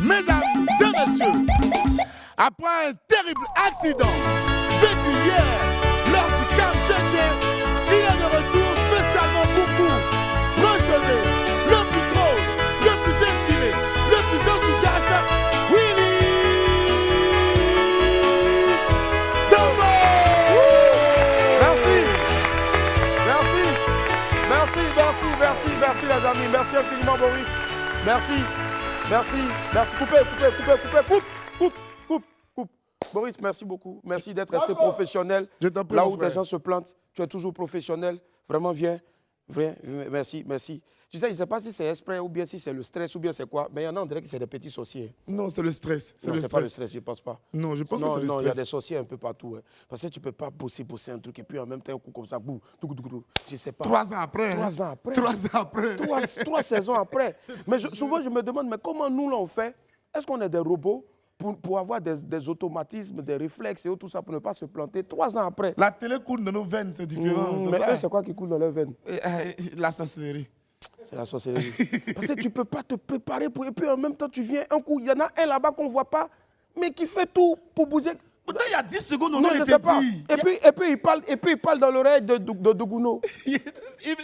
Mesdames et messieurs, après un terrible accident vécu hier lors du camp Tchétché, il est de retour spécialement pour vous. Recevez le plus drôle, le plus inspiré, le plus enthousiaste, Willy Dombo. Merci les amis, merci infiniment Boris, merci. Coupe. Boris, merci beaucoup. Merci d'être resté professionnel. Là où des gens se plantent, tu es toujours professionnel. Vraiment, viens. Merci. Tu sais, je ne sais pas si c'est exprès ou bien si c'est le stress ou bien c'est quoi, mais il y en a, on dirait que c'est des petits sorciers. Non, c'est le stress. Non, c'est pas le stress, je ne pense pas. Non, je pense que c'est le stress. Non, il y a des sorciers un peu partout. Hein. Parce que tu ne peux pas bosser un truc et puis en même temps, un coup comme ça, bouh, je ne sais pas. 3 ans après. 3 saisons après. Mais souvent, je me demande, mais comment nous, là, on fait? Est-ce qu'on est des robots pour avoir des automatismes, des réflexes et tout ça, pour ne pas se planter 3 ans après? La télé coule dans nos veines, c'est différent. Mais eux, c'est quoi qui coule dans leurs veines? La sorcellerie. C'est la sorcellerie. Parce que tu ne peux pas te préparer pour... Et puis en même temps, tu viens un coup. Il y en a un là-bas qu'on ne voit pas, mais qui fait tout pour bouger. Pourtant, il y a 10 secondes, on non, était dit. Et puis il parle dans l'oreille de Gouno. Il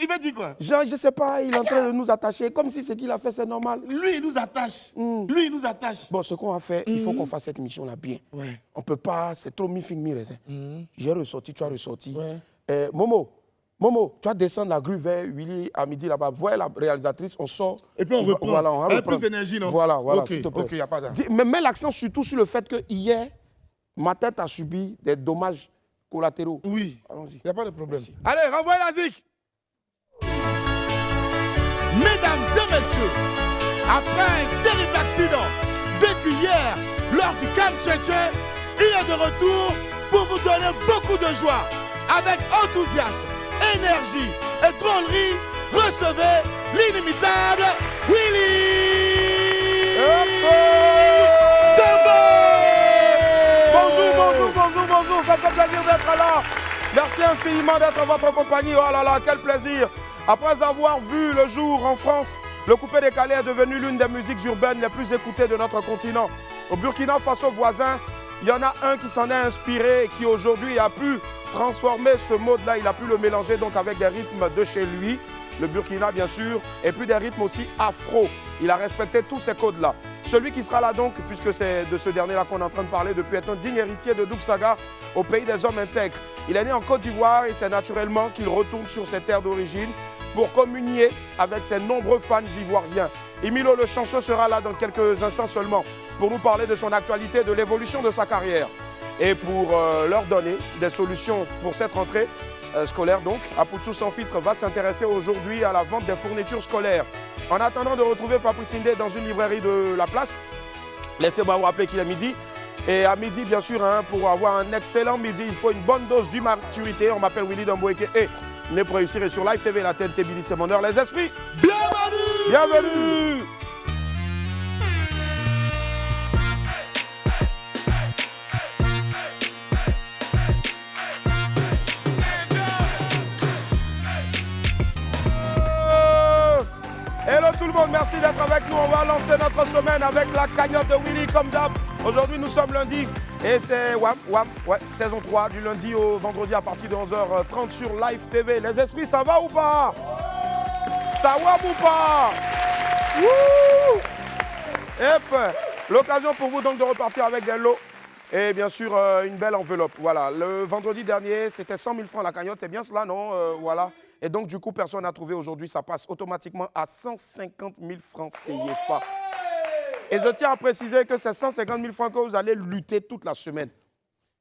va dire quoi? Genre, je ne sais pas, il est en train de nous attacher, comme si ce qu'il a fait, c'est normal. Lui, il nous attache. Lui, il nous attache. Bon, ce qu'on a fait, il faut qu'on fasse cette mission-là bien. Ouais. On ne peut pas, c'est trop mi-raisin. J'ai ressorti, tu as ressorti. Ouais. Momo, tu vas descendre la grue vers Willy à midi là-bas. Voilà la réalisatrice, on sort. Et puis on reprend. Voilà, on avec plus d'énergie, non? Voilà, ok, s'il te plaît. Ok, il n'y a pas de... Mais mets l'accent surtout sur le fait que hier, ma tête a subi des dommages collatéraux. Oui, allons-y. Il n'y a pas de problème. Merci. Allez, renvoyez la zik. Mesdames et messieurs, après un terrible accident vécu hier lors du camp Tchétché, il est de retour pour vous donner beaucoup de joie. Avec enthousiasme, énergie et drôlerie, recevez l'inimitable Willy Dombo. Bonjour, ça fait plaisir d'être là. Merci infiniment d'être en votre compagnie. Oh là là, quel plaisir. Après avoir vu le jour en France, le coupé décalé est devenu l'une des musiques urbaines les plus écoutées de notre continent. Au Burkina Faso voisin, il y en a un qui s'en est inspiré et qui aujourd'hui a pu transformer ce mode-là. Il a pu le mélanger donc avec des rythmes de chez lui, le Burkina bien sûr, et puis des rythmes aussi afro. Il a respecté tous ces codes-là. Celui qui sera là donc, puisque c'est de ce dernier-là qu'on est en train de parler depuis, est un digne héritier de Doug Saga au pays des hommes intègres. Il est né en Côte d'Ivoire et c'est naturellement qu'il retourne sur ses terres d'origine pour communier avec ses nombreux fans ivoiriens. Emilio le chanceux sera là dans quelques instants seulement pour nous parler de son actualité, de l'évolution de sa carrière et pour leur donner des solutions pour cette rentrée scolaire. Donc, Apoutou Sans Filtre va s'intéresser aujourd'hui à la vente des fournitures scolaires. En attendant de retrouver Fabrice Indé dans une librairie de la place, laissez-moi vous rappeler qu'il est midi. Et à midi, bien sûr, hein, pour avoir un excellent midi, il faut une bonne dose d'immaturité. On m'appelle Willy Dombo et né pour réussir et sur Live TV, la TNT Billy, c'est mon heure. Les esprits, bienvenue. Hello tout le monde, merci d'être avec nous. On va lancer notre semaine avec la cagnotte de Willy comme d'hab. Aujourd'hui nous sommes lundi et c'est saison 3 du lundi au vendredi à partir de 11h30 sur Live TV. Les esprits, ça va ou pas? Ça va ou pas? L'occasion pour vous donc de repartir avec des lots et bien sûr une belle enveloppe. Voilà, le vendredi dernier c'était 100 000 francs la cagnotte, c'est bien cela non? Voilà. Et donc, du coup, personne n'a trouvé aujourd'hui. Ça passe automatiquement à 150 000 francs CFA. Et je tiens à préciser que c'est 150 000 francs que vous allez lutter toute la semaine.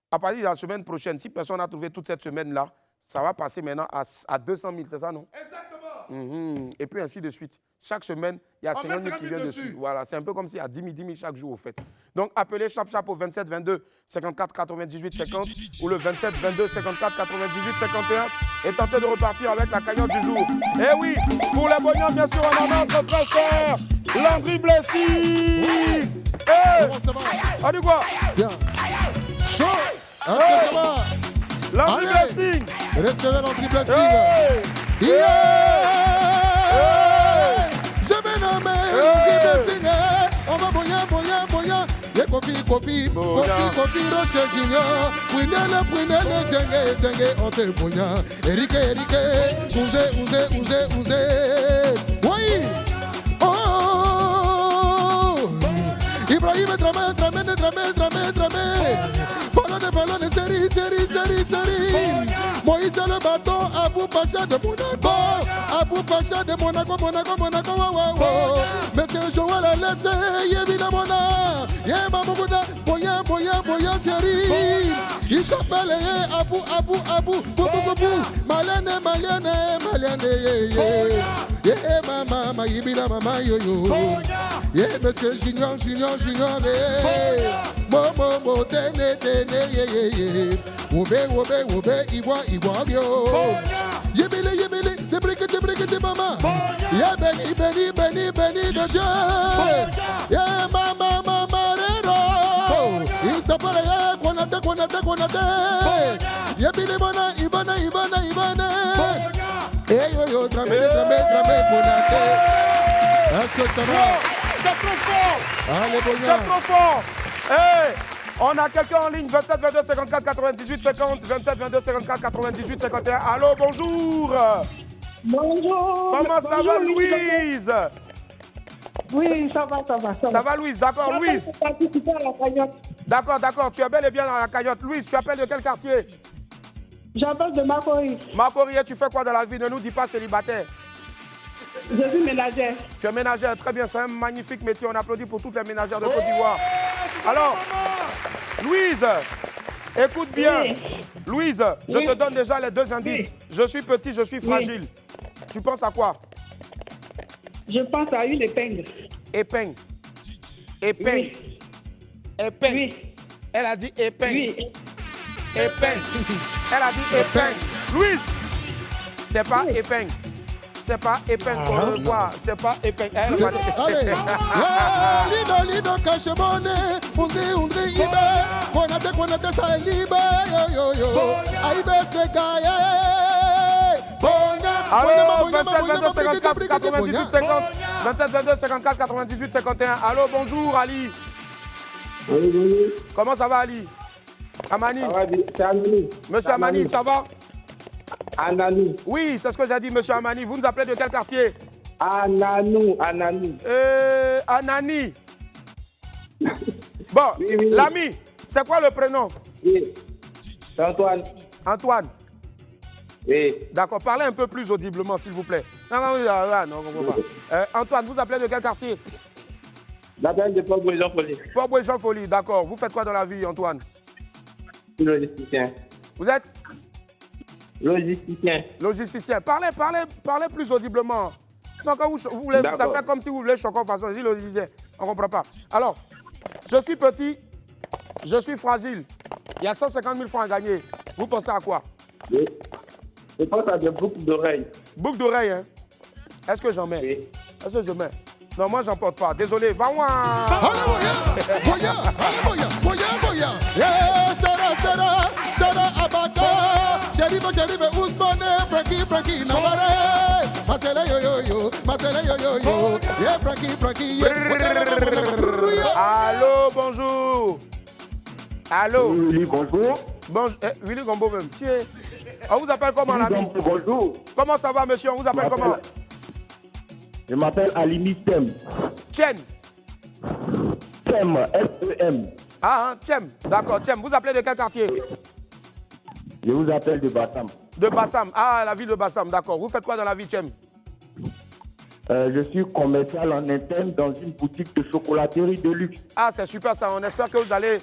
À partir de la semaine prochaine, si personne n'a trouvé toute cette semaine-là, ça va passer maintenant à 200 000, c'est ça, non? Exactement. Et puis ainsi de suite. Chaque semaine, il y a 50 000 qui viennent dessus. Voilà, c'est un peu comme s'il y a 10 000 chaque jour au fait. Donc appelez Chap au 27 22 54 98 50 ou le 27 22 54 98 51 et tentez de repartir avec la cagnotte du jour. Et oui, pour les bognons, bien sûr, on a notre transfert, Landry Blessy. Oui. On dit quoi? Bien. Chaud. Ça va? Landry Blessing. Recevez Landry Blessing. Yeah. Kofi, Roche Junior, Winele, Tenge, Ote Bonya, Erike, Ouze, oui, oh, Ibrahim, Dramé, Ballon, série, Moïse le bâton, Abou Pacha de Monaco, wow. Monsieur Joël a laissé, Yébina Mona, Yémamouda, Boya, Thierry. Il s'appelle Abou, Malène, Mama, Yébina, Mama, yo. Monsieur Junior, Momo, Tene, Oube, Iwa, yo. Yébili, débriquez, maman. Yeah, Benny, de Dieu. Yeah, mama, rero. Il s'appelle Konate. Yébili, Ibane. Hey, yo, Dramé, Konate. Est-ce que ça va? C'est trop fort. Allez, C'est trop fort. Hey, on a quelqu'un en ligne, 27 22 54 98 50, 27 22 54 98 51. Allô, bonjour. Bonjour. Comment ça va, Louise? Oui, ça va. Ça va, Louise, d'accord, Louise. D'accord, tu es bel et bien dans la cagnotte. Louise, tu appelles de quel quartier? J'appelle de Makori. Makori, tu fais quoi dans la vie? Ne nous dis pas célibataire. Je suis ménagère. Tu es ménagère, très bien, c'est un magnifique métier. On applaudit pour toutes les ménagères de Côte d'Ivoire. Alors, Louise, écoute bien. Oui. Louise, je te donne déjà les deux indices. Oui. Je suis petit, je suis fragile. Oui. Tu penses à quoi? Je pense à une épingle. Épingle. Oui. Épingle. Oui. Elle a dit épingle. Oui. Épingle. Elle a dit épingle. Louise, c'est pas épingle. C'est pas épingle qu'on le voit. C'est pas épingle. Allez. Lido, Cachemone, Undri, Ibe, Konate, Salibe, yo. Aïbe, Sekaye. Allô, 27 22 54 98 50. 27 22 54 98 51. Allô, bonjour Ali. Oui. Comment ça va Ali? Amani. Ça va bien, c'est Amani. Monsieur Amani, ça va? Anani. Oui, c'est ce que j'ai dit, monsieur Amani. Vous nous appelez de quel quartier? Anani. Anani. Bon, Oui. l'ami, c'est quoi le prénom? Oui. C'est Antoine. Antoine. Oui. D'accord, parlez un peu plus audiblement, s'il vous plaît. Non, on comprend pas. Antoine, vous appelez de quel quartier? J'appelle de Port-Boué-Jean-Folie. Port-Boué-Jean-Folie, d'accord. Vous faites quoi dans la vie, Antoine? Je suis logisticien. Vous êtes? Logisticien. Parlez plus audiblement. Sinon, quand vous voulez, ça fait comme si vous voulez choquer en façon. Je dis logisticien. On ne comprend pas. Alors, je suis petit, je suis fragile. Il y a 150 000 francs à gagner. Vous pensez à quoi? Oui. Je pense à des boucles d'oreilles. Boucles d'oreilles, hein? Est-ce que j'en mets? Oui. Est-ce que je mets? Non, moi, j'en porte pas. Désolé. Va-moi. Boya. Sera, Abaka. Sheribe, Ousmane, Frankie, Namare. Masele, yo. Yeah, Frankie, yeah. Allô, bonjour. Allô. Oui, bonjour. Bonjour. Willy Gombo même. On vous appelle comment, l'ami? Bonjour. Comment ça va, monsieur? On vous appelle comment? Je m'appelle Alimi Tem. Tchen. Tem, S-E-M. Ah, Tchem. D'accord, Tchem. Vous appelez de quel quartier? Je vous appelle de Bassam. De Bassam. Ah, la ville de Bassam, d'accord. Vous faites quoi dans la vie, Tchem? Je suis commercial en interne dans une boutique de chocolaterie de luxe. Ah, c'est super ça. On espère que vous allez...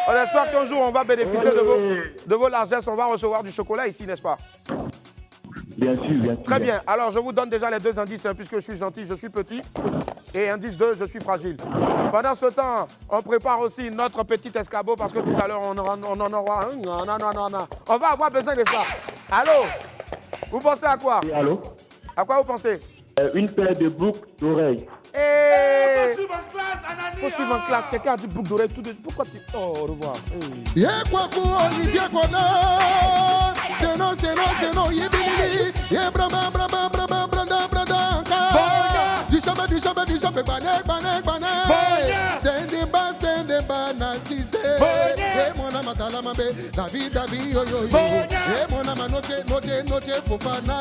On espère qu'un jour, on va bénéficier de vos largesses. On va recevoir du chocolat ici, n'est-ce pas? Bien sûr. Très bien. Alors, je vous donne déjà les deux indices, hein, puisque je suis gentil, je suis petit. Et indice 2, je suis fragile. Pendant ce temps, on prépare aussi notre petit escabeau, parce que tout à l'heure, on en aura un. Non. On va avoir besoin de ça. Allô? Vous pensez à quoi? Oui, allô? À quoi vous pensez? Une paire de boucles d'oreilles. Faut suivre en classe, Anani. Faut suivre en classe. Quelqu'un a dit boucle d'oreille tout de suite. Pourquoi tu... Oh, au revoir. Yeah, Kwaku, Olivier Kona. C'est non, Yébili. Yeah, brama, Du champ, banek. C'est des Eh, mon ama talamambe, David, David, yo, yo, yo. Eh, mon ama noche, noche, noche, fofana.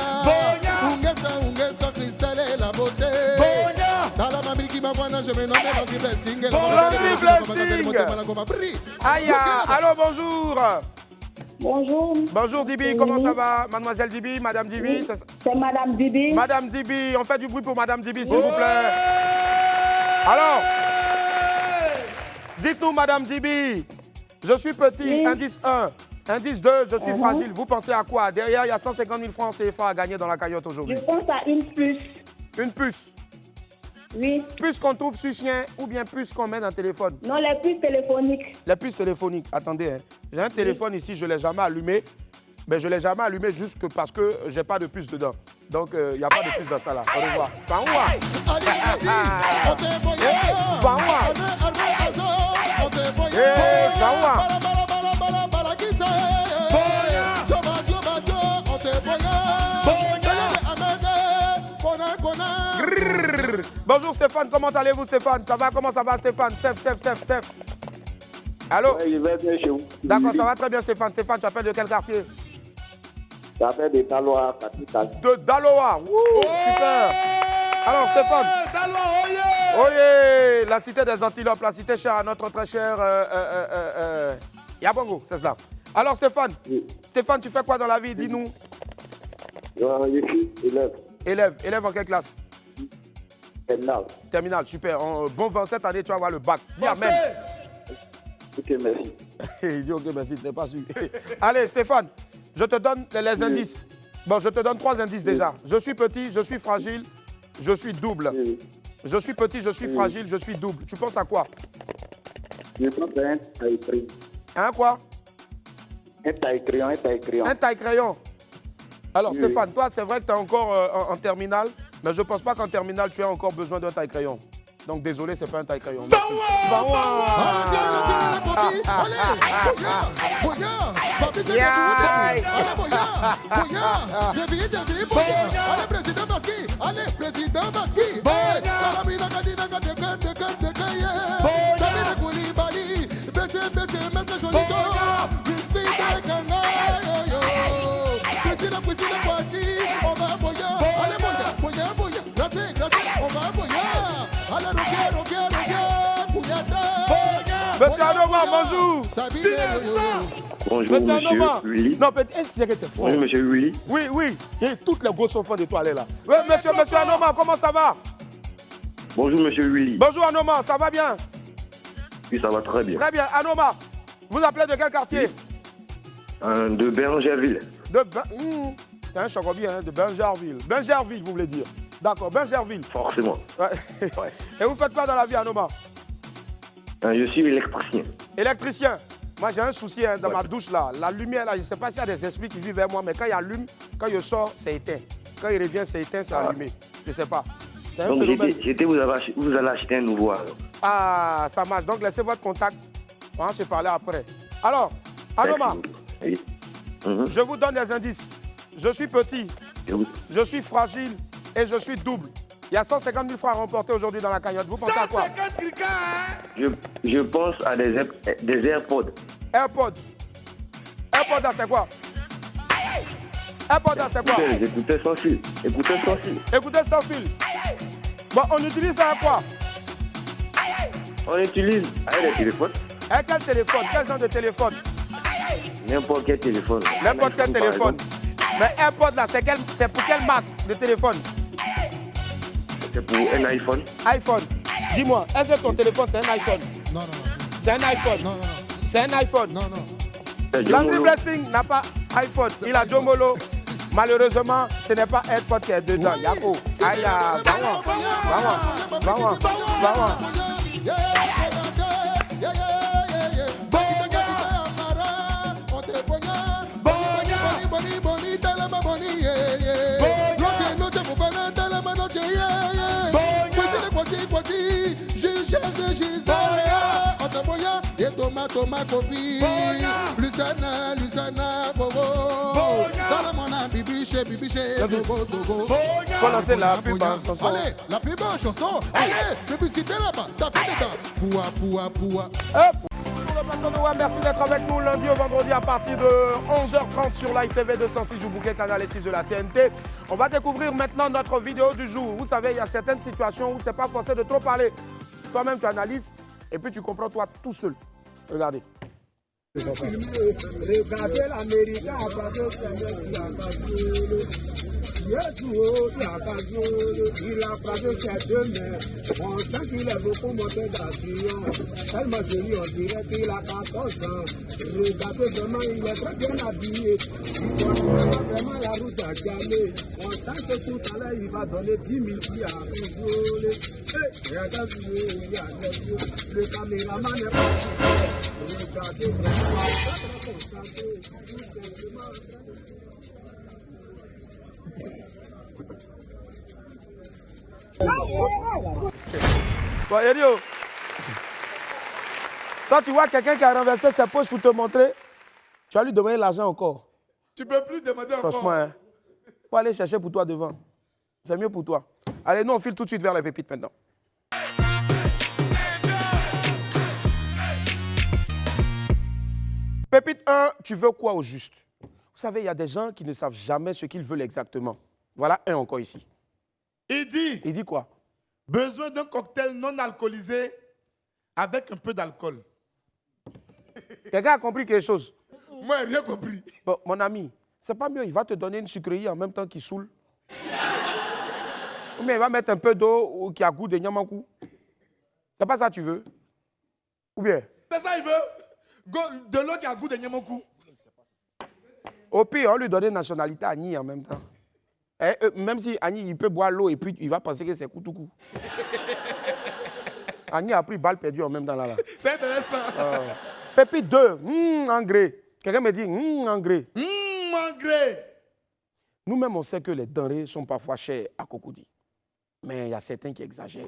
Ungesa, cristal et la beauté. Talamambi qui m'envoie, je me nomme Landry Blessing. Landry Blessing. Aïe, allô, bonjour. Bonjour. Bonjour Dibi, comment ça va? Mademoiselle Dibi, Madame Dibi? C'est Madame Dibi. Madame Dibi, on fait du bruit pour Madame Dibi, s'il vous plaît. Alors, dites-nous Madame Dibi, je suis petit, oui. Indice 1. Indice 2, je suis fragile. Vous pensez à quoi? Derrière, il y a 150 000 francs CFA à gagner dans la cagnotte aujourd'hui. Je pense à une puce. Une puce? Oui. Puce qu'on trouve sur chien ou bien puce qu'on met dans le téléphone? Non, les puces téléphoniques. Les puces téléphoniques. Attendez, hein. J'ai un téléphone ici, je ne l'ai jamais allumé. Mais je ne l'ai jamais allumé juste parce que je n'ai pas de puce dedans. Donc, il n'y a pas de puce dans ça là. Au revoir. Bonjour Stéphane, comment allez-vous Stéphane? Ça va? Comment ça va Stéphane? Steph. Allô? Ouais, je vais bien chez vous. D'accord, ça va très bien Stéphane. Stéphane, tu appelles de quel quartier? J'appelle de Daloa, capitale. De Daloa, super. Alors Stéphane. Daloa, oye, la cité des antilopes, la cité chère à notre très cher Yabongo, c'est cela. Alors Stéphane, oui. Stéphane, tu fais quoi dans la vie? Dis-nous. Je suis élève. Élève en quelle classe? Terminal. Terminal, super. Bon 27 années, tu vas avoir le bac. Dis amen. Ok, merci. Il dit ok, merci, tu n'es pas sûr. Allez, Stéphane, je te donne les indices. Bon, je te donne 3 indices déjà. Je suis petit, je suis fragile, je suis double. Oui. Je suis petit, je suis fragile, je suis double. Tu penses à quoi? Je pense à un taille-crayon. Hein, quoi? Un taille-crayon. Un taille-crayon. Alors, Stéphane, toi, c'est vrai que tu es encore en terminale, mais je ne pense pas qu'en terminale, tu as encore besoin d'un taille-crayon. Donc, désolé, ce n'est pas un taille-crayon. Monsieur Anoma, bonjour. Bonjour, monsieur Willy. Non, peut-être que tu es fort. Bonjour, monsieur Willy. Oui. Et toutes les grosses sont fans de toi, elle est là. Oui, monsieur Anoma, comment ça va? Bonjour, monsieur Willy. Bonjour, Anoma, ça va bien? Oui, ça va très bien. Très bien. Anoma, vous appelez de quel quartier? De Bergerville. C'est un chocobi, hein, de Bergerville. Bergerville, vous voulez dire? D'accord, Bergerville. Forcément. Ouais. Et vous faites quoi dans la vie, Anoma? Je suis électricien. Électricien. Moi, j'ai un souci hein, dans ma douche, là. La lumière, là, je ne sais pas s'il y a des esprits qui vivent vers moi, mais quand il allume, quand je sors, c'est éteint. Quand il revient, c'est éteint, c'est allumé. Je ne sais pas. Donc, vous allez acheter un nouveau. Alors. Ah, ça marche. Donc, laissez votre contact. On va se parler après. Alors, Anoma, oui. Je vous donne des indices. Je suis petit, je suis fragile et je suis double. Il y a 150 000 francs à remporter aujourd'hui dans la cagnotte. Vous pensez à quoi? Je pense à des AirPods. AirPods, là, c'est quoi? AirPods, là, c'est quoi? Écoutez sans fil. Écoutez sans fil. Bon, on utilise ça à quoi? On utilise avec des téléphones. Avec quel téléphone? Quel genre de téléphone? N'importe quel téléphone. N'importe quel téléphone. Mais AirPods, là, c'est pour quelle marque de téléphone? C'est pour un iPhone. iPhone. Dis-moi, est-ce que ton téléphone, c'est un iPhone? Non. C'est un iPhone? Non. C'est un iPhone? Non. Landry Blessing n'a pas iPhone. Il a Jomolo. Malheureusement, ce n'est pas AirPod qui est dedans. Yako. Aïe, va-moi. Thomas Kofi, Lucana, Bobo, Salamona, Bibiche, Togo. Faut lancer la plus belle chanson. Allez, la plus belle chanson. Allez, publicité là-bas, tapez dedans. Poua. Hop. Noah, merci d'être avec nous lundi au vendredi à partir de 11h30 sur Live TV 206 du bouquet canal 6 de la TNT. On va découvrir maintenant notre vidéo du jour. Vous savez, il y a certaines situations où c'est pas forcé de trop parler. Toi-même, tu analyses et puis tu comprends toi tout seul. Regardez. Regardez l'Américain à partir il a passé ses 2 mains. On sent qu'il est beaucoup monté d'action. Tellement joli, on dirait qu'il a 14 ans. Regardez vraiment, il est très bien habillé. Il connaît vraiment la route à Gamé. On sent que tout à l'heure, il va donner 10 000 pieds à rigoler. Le caméraman est pas regardez vraiment, très concentré. Bon, Erio, toi tu vois quelqu'un qui a renversé ses poches pour te montrer, tu vas lui demander l'argent encore. Tu peux plus demander encore. Franchement, hein, faut aller chercher pour toi devant. C'est mieux pour toi. Allez, nous on file tout de suite vers les pépites maintenant. Pépite 1, tu veux quoi au juste? Vous savez, il y a des gens qui ne savent jamais ce qu'ils veulent exactement. Voilà un encore ici. Il dit quoi? Besoin d'un cocktail non alcoolisé avec un peu d'alcool. Quelqu'un a compris quelque chose? Moi, j'ai rien compris. Bon, mon ami, c'est pas mieux, il va te donner une sucrerie en même temps qu'il saoule. Ou bien il va mettre un peu d'eau qui a goût de Niamankou. C'est pas ça que tu veux? Ou bien? C'est ça il veut? De l'eau qui a goût de Niamankou. Au pire, on lui donne une nationalité à Annie en même temps. Même si Annie, il peut boire l'eau et puis il va penser que c'est Koutoukou. Annie a pris balle perdue en même temps là. C'est intéressant. Pépite 2, engrais. Quelqu'un me dit, engrais. Engrais. Nous-mêmes, on sait que les denrées sont parfois chères à Cocody. Mais il y a certains qui exagèrent.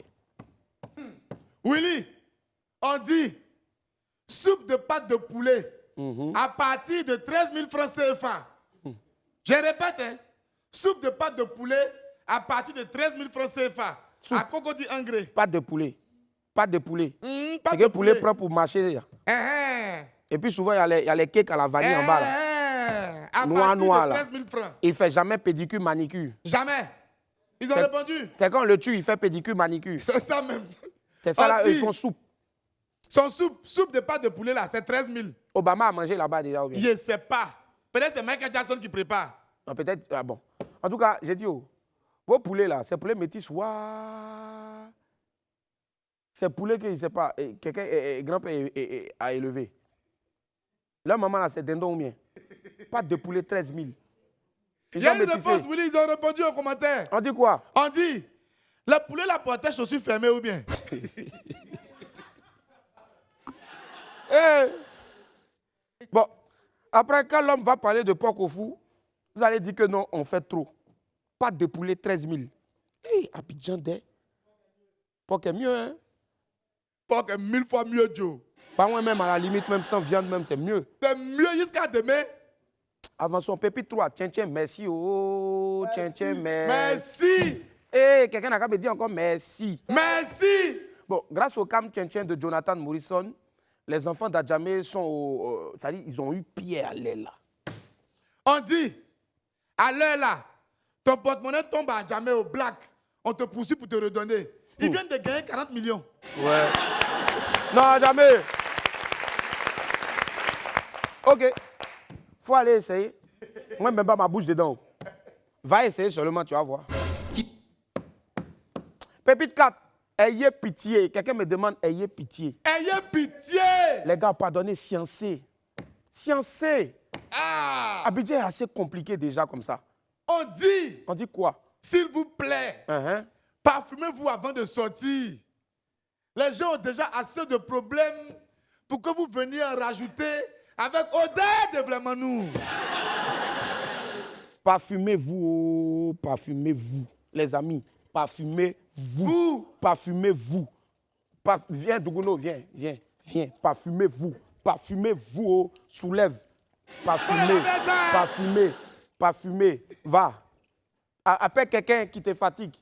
Willy, on dit soupe de pâte de poulet à partir de 13 000 francs CFA. Je répète, hein, soupe de pâte de poulet à partir de 13 000 francs CFA. À Cocody engrais. Pâte de poulet. Pâte de poulet. Pâte C'est de que poulet prend pour marcher. Et puis souvent, il y a les cakes à la vanille en bas. Là. À Noir, partir de 13 000 francs. Il ne fait jamais pédicure, manicure. Jamais. Ils ont répondu. C'est quand on le tue, il fait pédicure, manicure. C'est ça même. C'est ça là, ils font soupe. Son soupe de pâte de poulet là, c'est 13 000. Obama a mangé là-bas déjà ou bien? Je ne sais pas. Peut-être c'est Michael Jackson qui prépare. Non, peut-être, bon. En tout cas, j'ai dit, vos poulets là, ces poulets métis, waouh. Ces poulets que, je ne sais pas, quelqu'un, grand-père a élevé. Leur maman là, c'est dindon ou bien? Pâte de poulet 13 000. Il y a une réponse, Willy, ils ont répondu aux commentaires. On dit quoi? On dit, le poulet là portait chaussures fermées ou bien? Bon, après, quand l'homme va parler de porc au fou, vous allez dire que non, on fait trop. Pâte de poulet 13 000. Abidjan des. Porc est mieux, hein? Porc est 1000 fois mieux, Joe. Pas moi même, à la limite, même sans viande, même, c'est mieux. C'est mieux jusqu'à demain. Avançons, pépite 3. Tiens, merci. Oh, tiens, merci. Quelqu'un n'a qu'à me dire encore merci. Merci. Bon, grâce au cam tiens de Jonathan Morrison, les enfants d'Adjamé sont c'est-à-dire, ils ont eu pied à l'aile là. On dit, à l'heure là, ton porte-monnaie tombe à Adjamé au black. On te poursuit pour te redonner. Ils viennent de gagner 40 millions. Ouais. Non, jamais. Ok. Faut aller essayer. Moi, même pas ma bouche dedans. Va essayer seulement, tu vas voir. Pépite 4. Ayez pitié. Quelqu'un me demande, ayez pitié. Ayez pitié. Les gars, pardonnez, sciencez. Sciencez. Abidjan est assez compliqué déjà comme ça. On dit. On dit quoi? S'il vous plaît. Parfumez-vous avant de sortir. Les gens ont déjà assez de problèmes pour que vous veniez en rajouter avec odeur de vraiment nous. Parfumez-vous, parfumez-vous. Les amis, parfumez-vous. Parfumez-vous. Viens, Douguno, viens. Parfumez-vous. Parfumez-vous. Soulève. Parfumez. Va. Appelle quelqu'un qui te fatigue.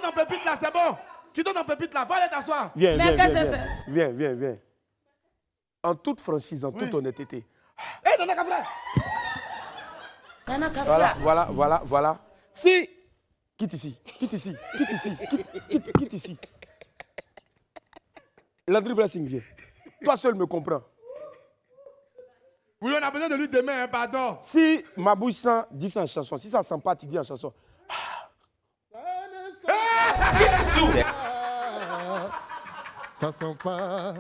ton pépite là, c'est bon. Quitte ton pépite là, va aller t'asseoir. Viens, Mais viens, qu'est-ce que viens, c'est? viens, viens, viens. En toute franchise, en toute honnêteté. Hé, Nana Kafra. Nana Kafra. Voilà. Si, quitte ici. Quitte ici. Landry Blessing, viens. Toi seul me comprends. Oui, on a besoin de lui demain, hein, pardon. Si ma bouche sent, dis ça en chanson. Si ça sent pas, tu dis en chanson. Ça sent pas.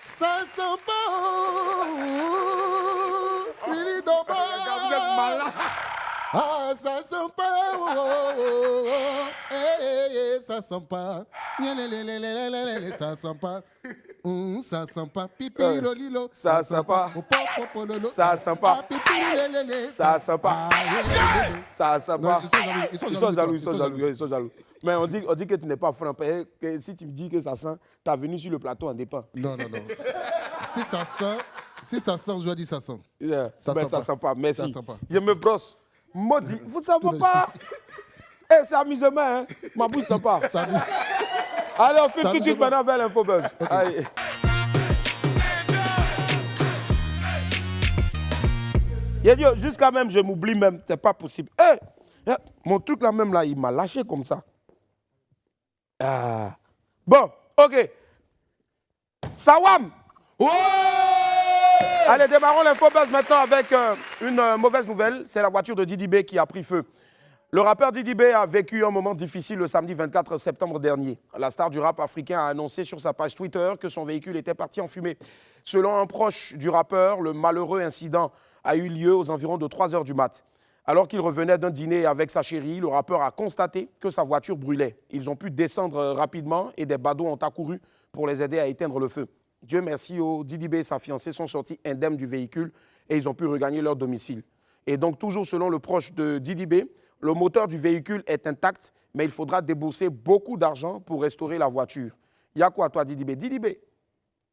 Ça sent pas. Willy Doba. Vous êtes malade. Ah, ça sent pas. Ça sent pas. Ça sent pas. Ça sent pas. Pipi lolilo. Ça sent pas. Ça sent pas. Ça sent pas. Ça sent pas. Ils sont jaloux. Mais on dit que tu n'es pas franc. Que si tu me dis que ça sent, tu es venu sur le plateau en dépend. Non. Si ça sent, je dois dire ça sent. Ça sent pas. Merci. Ça sent pas. Je me brosse. Maudit. Vous ne savez pas. C'est amusement, hein. Ma bouche ne sent pas. Allez, on filme tout de suite maintenant vers l'Infobuzz. Allez. Jusqu'à même, je m'oublie même. C'est pas possible. Mon truc là même, là, il m'a lâché comme ça. Bon, ok. Sawam. Allez, démarrons l'Infobuzz maintenant avec une mauvaise nouvelle. C'est la voiture de Didi B qui a pris feu. Le rappeur Didi B a vécu un moment difficile le samedi 24 septembre dernier. La star du rap africain a annoncé sur sa page Twitter que son véhicule était parti en fumée. Selon un proche du rappeur, le malheureux incident a eu lieu aux environs de 3 h du mat. Alors qu'il revenait d'un dîner avec sa chérie, le rappeur a constaté que sa voiture brûlait. Ils ont pu descendre rapidement et des badauds ont accouru pour les aider à éteindre le feu. Dieu merci, Didi B et sa fiancée sont sortis indemnes du véhicule et ils ont pu regagner leur domicile. Et donc, toujours selon le proche de Didi B, le moteur du véhicule est intact, mais il faudra débourser beaucoup d'argent pour restaurer la voiture. Il y a quoi, toi, Didi B? Didi B,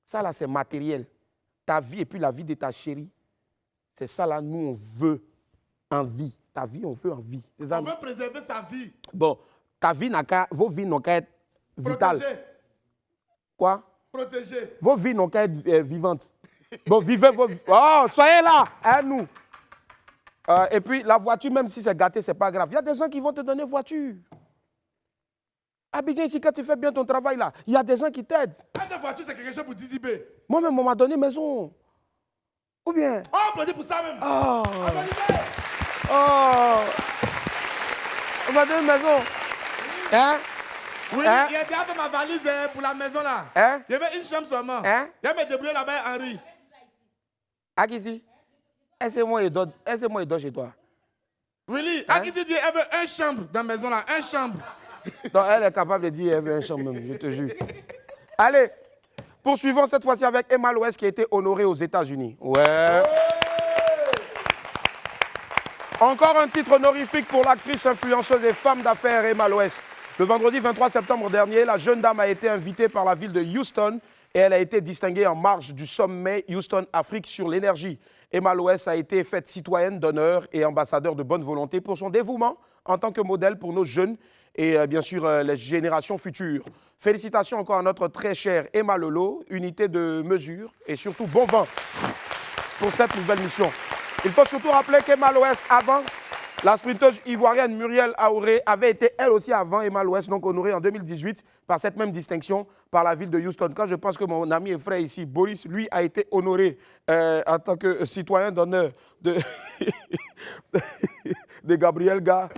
ça là, c'est matériel. Ta vie et puis la vie de ta chérie, c'est ça là, nous, on veut en vie. Ta vie, on veut en vie. On veut préserver sa vie. Bon, ta vie vos vies n'ont qu'à être vitales. Protéger. Quoi? Protéger. Vos vies n'ont qu'à être vivantes. Bon, vivez vos vies. Oh, soyez là, hein, nous. Et puis, la voiture, même si c'est gâté, ce n'est pas grave. Il y a des gens qui vont te donner voiture. Abidjan, ici, quand tu fais bien ton travail, là, il y a des gens qui t'aident. Cette voiture, c'est quelque chose pour Didi B. Moi-même, on m'a donné maison. Ou bien... Oh, applaudis pour ça même. Oh, Applaudissez. on m'a donné maison. Hein? Oui, hein? il a déjà fait ma valise pour la maison, là. Hein? Il y avait une chambre seulement. Hein? Il y a mes débrouillés là-bas, Henri. À qui ici? Est-ce que moi, il dort chez toi? Willy, à qui tu dis, elle veut une chambre dans la maison, là. Une chambre. Donc, elle est capable de dire elle veut un chambre même, je te jure. Allez, poursuivons cette fois-ci avec Emma Loès qui a été honorée aux États-Unis. Ouais. Encore un titre honorifique pour l'actrice, influenceuse et femme d'affaires Emma Loès. Le vendredi 23 septembre dernier, la jeune dame a été invitée par la ville de Houston et elle a été distinguée en marge du sommet Houston-Afrique sur l'énergie. Emma Loès a été faite citoyenne d'honneur et ambassadeur de bonne volonté pour son dévouement en tant que modèle pour nos jeunes et bien sûr les générations futures. Félicitations encore à notre très chère Emma Lolo, unité de mesure et surtout bon vent pour cette nouvelle mission. Il faut surtout rappeler qu'Emma Loès avant, la sprinteuse ivoirienne Muriel Aouré avait été elle aussi avant Emma Loès, donc honorée en 2018 par cette même distinction par la ville de Houston. Quand je pense que mon ami et frère ici, Boris, lui a été honoré en tant que citoyen d'honneur de Gabriel Gars.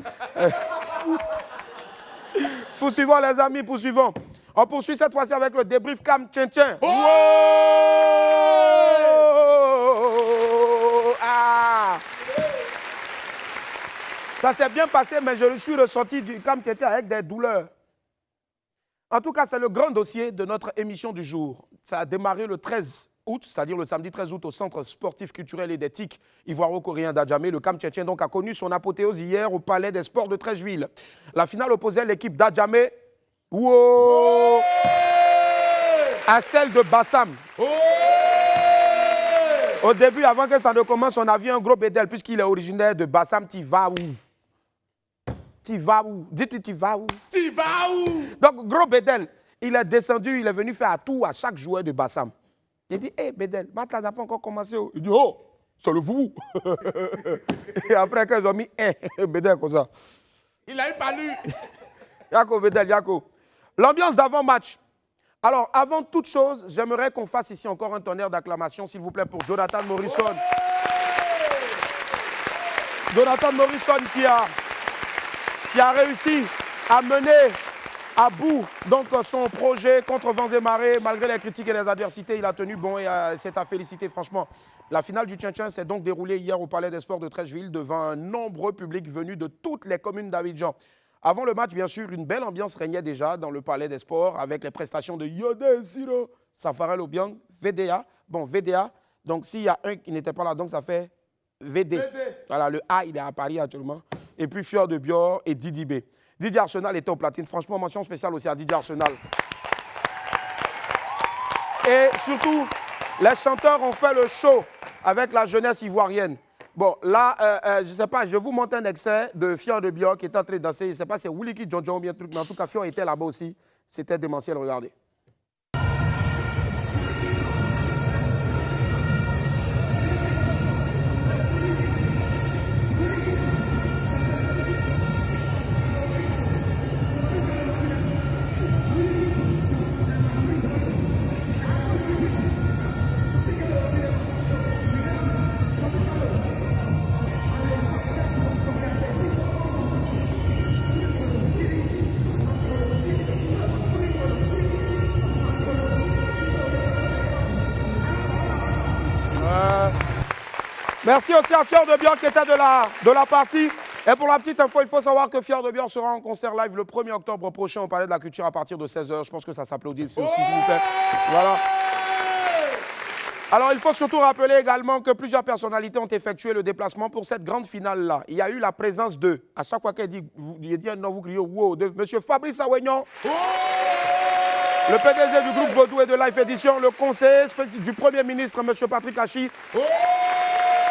Poursuivons les amis, poursuivons. On poursuit cette fois-ci avec le débrief Cam Tchin-Tchin. Oh! Ah! Ça s'est bien passé, mais je suis ressorti du Cam Tchin-Tchin avec des douleurs. En tout cas, c'est le grand dossier de notre émission du jour. Ça a démarré le 13 août, c'est-à-dire le samedi 13 août au Centre sportif culturel et d'éthique ivoiro-coréen d'Adjamé. Le Cam Tchin-Tchin donc a connu son apothéose hier au Palais des Sports de Treichville. La finale opposait l'équipe d'Adjamé à celle de Bassam. Au début, avant que ça ne commence, on a vu un gros bédel puisqu'il est originaire de Bassam Tivaou. Tu vas où? Dites-lui, tu vas où? Tu vas où? Donc, gros Bédel, il est descendu, il est venu faire un tour à chaque joueur de Bassam. Il dit, hé Bédel, Matla n'a pas encore commencé. Il dit, oh, c'est le vous. Et après, quand ils ont mis Bédel comme ça. Il a eu pas lu. Yako, Bédel, Yako. L'ambiance d'avant-match. Alors, avant toute chose, j'aimerais qu'on fasse ici encore un tonnerre d'acclamation, s'il vous plaît, pour Jonathan Morrison. Jonathan Morrison qui a réussi à mener à bout donc, son projet contre vents et marées, malgré les critiques et les adversités. Il a tenu bon et c'est à féliciter, franchement. La finale du Tchin-Tchin s'est donc déroulée hier au Palais des Sports de Trècheville devant un nombreux public venu de toutes les communes d'Abidjan. Avant le match, bien sûr, une belle ambiance régnait déjà dans le Palais des Sports avec les prestations de Yodé Siro, Safarel Obiang, VDA. Bon, VDA, donc s'il y a un qui n'était pas là, donc ça fait VD. Voilà, le A, il est à Paris actuellement. Et puis Fior de Bior et Didi B. Didier Arsenal était au platine. Franchement, mention spéciale aussi à Didier Arsenal. Et surtout, les chanteurs ont fait le show avec la jeunesse ivoirienne. Bon, là, je ne sais pas, je vous montre un extrait de Fior de Bior qui est en train de danser. Je ne sais pas si c'est Willy John ou bien truc, mais en tout cas, Fior était là-bas aussi. C'était démentiel, regardez. Merci aussi à Fior de Bior qui était de la partie. Et pour la petite info, il faut savoir que Fior de Bior sera en concert live le 1er octobre prochain au Palais de la Culture à partir de 16h. Je pense que ça s'applaudit ici aussi, s'il vous plaît. Voilà. Alors, il faut surtout rappeler également que plusieurs personnalités ont effectué le déplacement pour cette grande finale-là. Il y a eu la présence de, à chaque fois qu'il dit un nom, vous criez wow, de M. Fabrice Awignon, le PDG du groupe Vaudou et de Life Edition, le conseiller du Premier ministre, M. Patrick Hachi.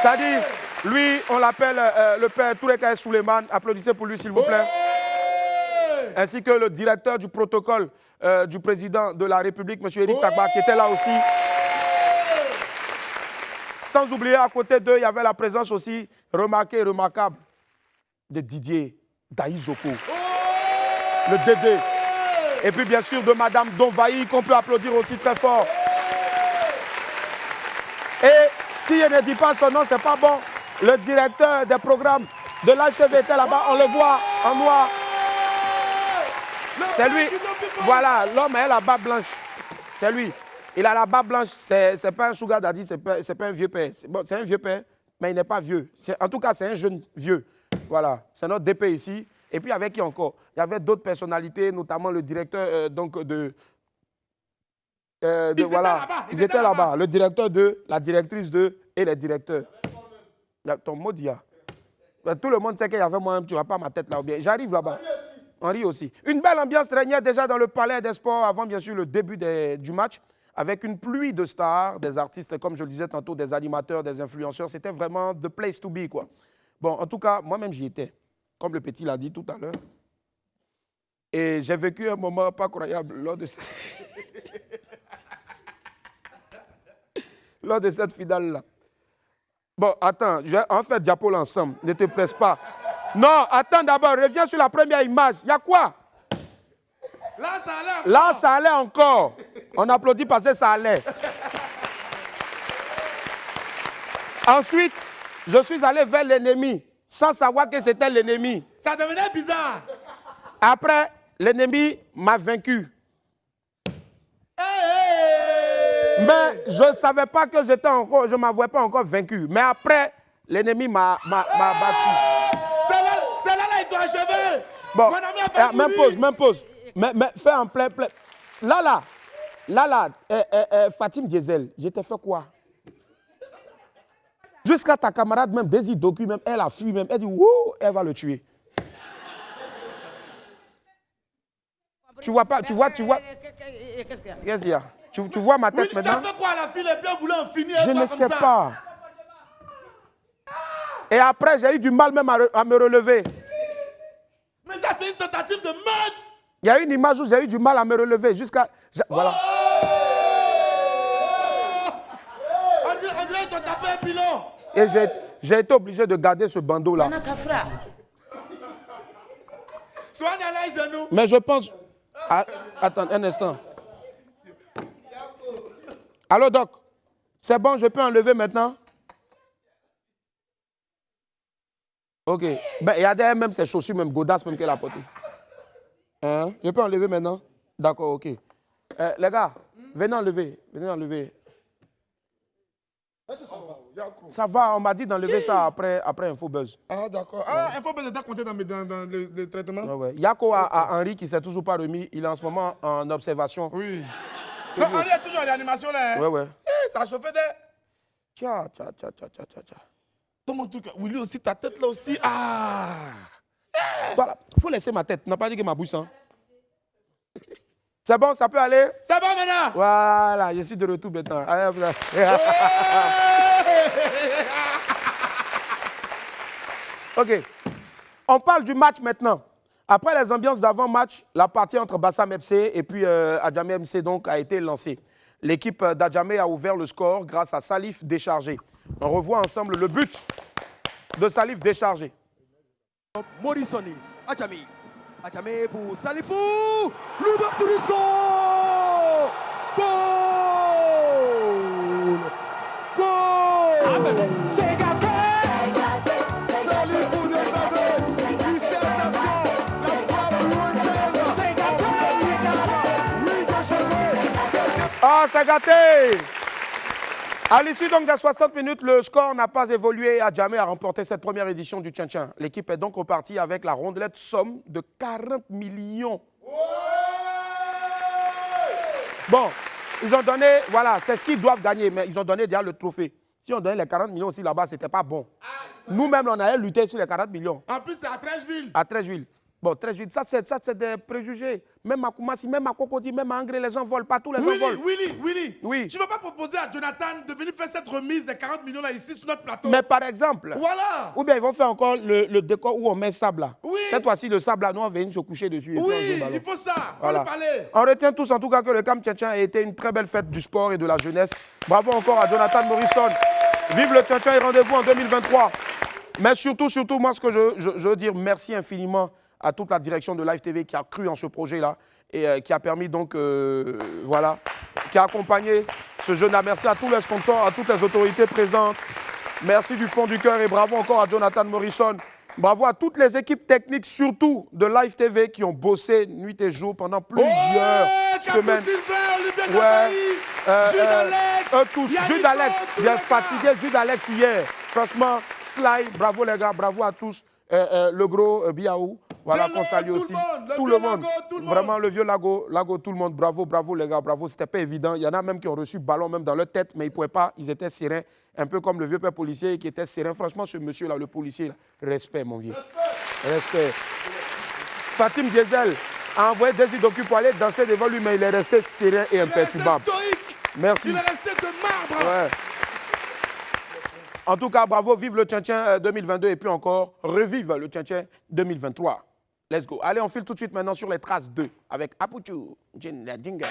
C'est-à-dire, lui, on l'appelle le père Tourekaye Souleymane. Applaudissez pour lui, s'il vous plaît. Ainsi que le directeur du protocole du président de la République, M. Eric Tagba, qui était là aussi. Sans oublier, à côté d'eux, il y avait la présence aussi remarquée et remarquable de Didier Daïzoko, le Dédé. Et puis, bien sûr, de Madame Donvaï, qu'on peut applaudir aussi très fort. Et si je ne dis pas son nom, c'est pas bon. Le directeur des programmes de l'HTV était là-bas, on le voit en noir. C'est lui. Voilà, l'homme a la barbe blanche. C'est lui. Il a la barbe blanche. C'est pas un sugar daddy, c'est pas un vieux père. Bon, c'est un vieux père, mais il n'est pas vieux. En tout cas, c'est un jeune vieux. Voilà, c'est notre DP ici. Et puis avec qui encore? Il y avait d'autres personnalités, notamment le directeur ils étaient là-bas. Le directeur la directrice et les directeurs. Ton mot dit. Tout le monde sait qu'il y avait moi-même, tu n'as pas ma tête là ou bien. J'arrive là-bas. Henri aussi. Une belle ambiance régnait déjà dans le Palais des Sports avant bien sûr le début du match, avec une pluie de stars, des artistes, comme je le disais tantôt, des animateurs, des influenceurs. C'était vraiment the place to be, quoi. Bon, en tout cas, moi-même j'y étais, comme le petit l'a dit tout à l'heure. Et j'ai vécu un moment pas croyable lors de cette finale-là. Bon, attends, on fait diapo ensemble, ne te presse pas. Non, attends d'abord, reviens sur la première image. Il y a quoi? Là, ça allait encore. Là, ça allait encore. On applaudit parce que ça allait. Ensuite, je suis allé vers l'ennemi, sans savoir que c'était l'ennemi. Ça devenait bizarre. Après, l'ennemi m'a vaincu. Mais je ne savais pas que je ne m'avouais pas encore vaincu. Mais après, l'ennemi m'a battu. C'est là, il t'a achevé. Bon, même pause. Mais fais un plein. Là, Fatim Diesel, je t'ai fait quoi? Jusqu'à ta camarade même, Désir Doku, même, elle a fui, même, elle dit, wouh, elle va le tuer. Tu vois pas, tu vois. Qu'est-ce qu'il y a? Tu vois ma tête maintenant? Tu as fait quoi à la fille? Elle bien voulu en finir. Je ne sais pas. Et après, j'ai eu du mal même à me relever. tentative de meurtre. Il y a une image où j'ai eu du mal à me relever jusqu'à... Voilà. On dirait qu'ils t'ont tapé un pilon. Et j'ai été obligé de garder ce bandeau-là. Mais je pense... Ah, attends, un instant. Allô, Doc? C'est bon, je peux enlever maintenant? Ok. Ben, il y a derrière même ses chaussures, même godasses, même qu'elle a portées. Hein? Je peux enlever maintenant? D'accord, ok. Les gars, venez enlever. Venez enlever. Ça va, on m'a dit d'enlever ça après Infobuzz. Ah, d'accord. Ah, Infobuzz est compté dans le traitement? Ouais, ouais. Yako a Henri qui ne s'est toujours pas remis. Il est en ce moment en observation. Oui. Non, Henri est toujours en réanimation là. Hein? Ouais, ouais. Ça a chauffé des... Tcha. Ton mon truc, Willy aussi, ta tête là aussi. Ah! Voilà, il faut laisser ma tête. Tu n'as pas dit que ma bouche, hein? C'est bon, ça peut aller? C'est bon maintenant? Voilà, je suis de retour maintenant. Ok, on parle du match maintenant. Après les ambiances d'avant-match, la partie entre Bassam FC et puis Adjamé MC donc, a été lancée. L'équipe d'Adjamé a ouvert le score grâce à Salif déchargé. On revoit ensemble le but de Salif déchargé. Morissoni, Adjamé. Adjamé pour Salifou. L'ouverture du score. Goal. Goal. C'est gâté. Salifou déchargé. 17 nations. La frappe lointaine. C'est gâté. Oui, déchargé. Ah, c'est gâté. À l'issue donc des 60 minutes, le score n'a pas évolué. Adjamé a remporté cette première édition du Tchin-Tchin. L'équipe est donc repartie avec la rondelette somme de 40 millions. Bon, ils ont donné, voilà, c'est ce qu'ils doivent gagner, mais ils ont donné déjà le trophée. Si on donnait les 40 millions aussi là-bas, ce n'était pas bon. Nous-mêmes, on allait lutter sur les 40 millions. En plus, c'est à Trècheville. À Trècheville. Bon, Trècheville, ça c'est des préjugés. Même à Koumassi, même à Cocody, même à Angré, les gens volent, partout les gens volent. Willy, oui. Tu ne vas pas proposer à Jonathan de venir faire cette remise des 40 millions là ici sur notre plateau? Mais par exemple, voilà. Ou bien ils vont faire encore le décor où on met le sable là. Oui. Cette fois-ci, le sable là, nous on va venir se coucher dessus. Oui, il faut ça. Voilà. On parler. On retient tous en tout cas que le Camp Tchin-Tchin a été une très belle fête du sport et de la jeunesse. Bravo encore à Jonathan Morrison. Vive le Tchin-Tchin et rendez-vous en 2023. Mais surtout, moi, ce que je veux dire, merci infiniment à toute la direction de Live TV qui a cru en ce projet-là et qui a permis donc, voilà, qui a accompagné ce jeune-là. Merci à tous les sponsors, à toutes les autorités présentes. Merci du fond du cœur et bravo encore à Jonathan Morrison. Bravo à toutes les équipes techniques, surtout de Live TV, qui ont bossé nuit et jour pendant plusieurs semaines. Jude Alex, bien fatigué, Jude Alex hier. Franchement, Sly, bravo les gars, bravo à tous. Le gros Biaou, voilà qu'on salue aussi. Tout le monde. Vraiment le vieux Lago, tout le monde. Bravo les gars, bravo. C'était pas évident. Il y en a même qui ont reçu ballon même dans leur tête, mais ils ne pouvaient pas. Ils étaient sereins, un peu comme le vieux père policier qui était serein. Franchement, ce monsieur-là, le policier, là, respect mon vieux. Respect. Fatim Diesel a envoyé des idocus pour aller danser devant lui, mais il est resté serein et imperturbable. Merci. Il est resté de marbre. Ouais. En tout cas, bravo, vive le Tchin-Tchin 2022 et puis encore, revive le Tchin-Tchin 2023. Let's go. Allez, on file tout de suite maintenant sur les traces 2 avec Apuchou. Jingle.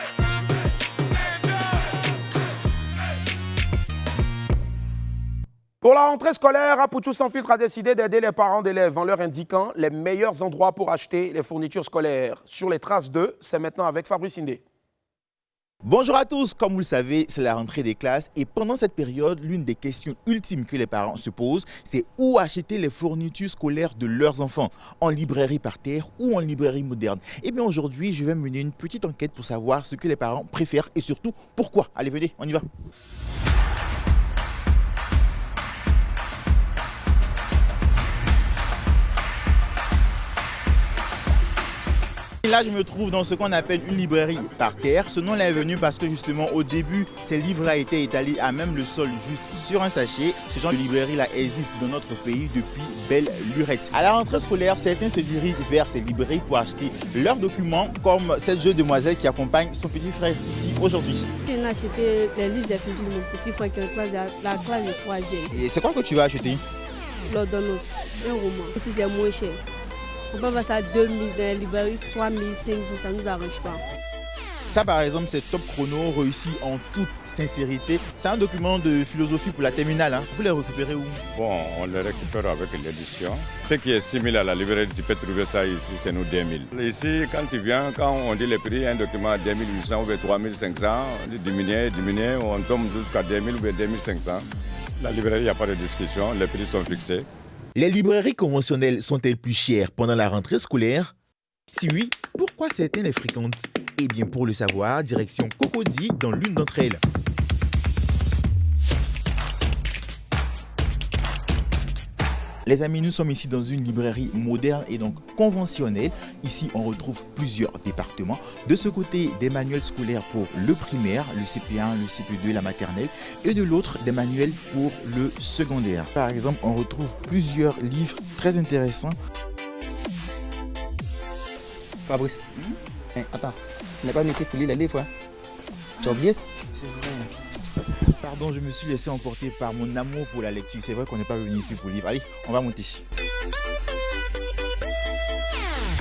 Pour la rentrée scolaire, Apuchou Sans Filtre a décidé d'aider les parents d'élèves en leur indiquant les meilleurs endroits pour acheter les fournitures scolaires. Sur les traces 2, c'est maintenant avec Fabrice Indé. Bonjour à tous, comme vous le savez, c'est la rentrée des classes et pendant cette période, l'une des questions ultimes que les parents se posent, c'est où acheter les fournitures scolaires de leurs enfants, en librairie par terre ou en librairie moderne. Et bien aujourd'hui, je vais mener une petite enquête pour savoir ce que les parents préfèrent et surtout pourquoi. Allez, venez, on y va. Là, je me trouve dans ce qu'on appelle une librairie par terre. Ce nom est venu parce que justement, au début, ces livres-là étaient étalés à même le sol, juste sur un sachet. Ce genre de librairie-là existe dans notre pays depuis belle lurette. À la rentrée scolaire, certains se dirigent vers ces librairies pour acheter leurs documents, comme cette jeune demoiselle qui accompagne son petit frère ici aujourd'hui. J'ai acheté les listes des filles de mon petit frère qui est la classe de 3e. Et c'est quoi que tu vas acheter? L'ordonnance, un roman. Ici, c'est moins cher. On peut voir ça à 2000 dans la librairie, 3005, ça ne nous arrange pas. Ça, par exemple, c'est Top Chrono, réussi en toute sincérité. C'est un document de philosophie pour la terminale. Hein. Vous les récupérez où? Bon, on les récupère avec l'édition. Ce qui est similaire à la librairie, tu peux trouver ça ici, c'est nous 2000. Ici, quand tu viens, quand on dit les prix, un document à 2800 ou 3500, on dit diminuer, on tombe jusqu'à 2000 ou 2500. La librairie, il n'y a pas de discussion, les prix sont fixés. Les librairies conventionnelles sont-elles plus chères pendant la rentrée scolaire? Si oui, pourquoi certaines les fréquentent? Eh bien, pour le savoir, direction Cocody dans l'une d'entre elles. Les amis, nous sommes ici dans une librairie moderne et donc conventionnelle. Ici, on retrouve plusieurs départements. De ce côté, des manuels scolaires pour le primaire, le CP1, le CP2, la maternelle. Et de l'autre, des manuels pour le secondaire. Par exemple, on retrouve plusieurs livres très intéressants. Fabrice, attends, on n'est pas venu ici pour lire les livres. Hein? Tu as oublié? C'est vrai. Pardon, je me suis laissé emporter par mon amour pour la lecture. C'est vrai qu'on n'est pas venu ici pour lire. Allez, on va monter.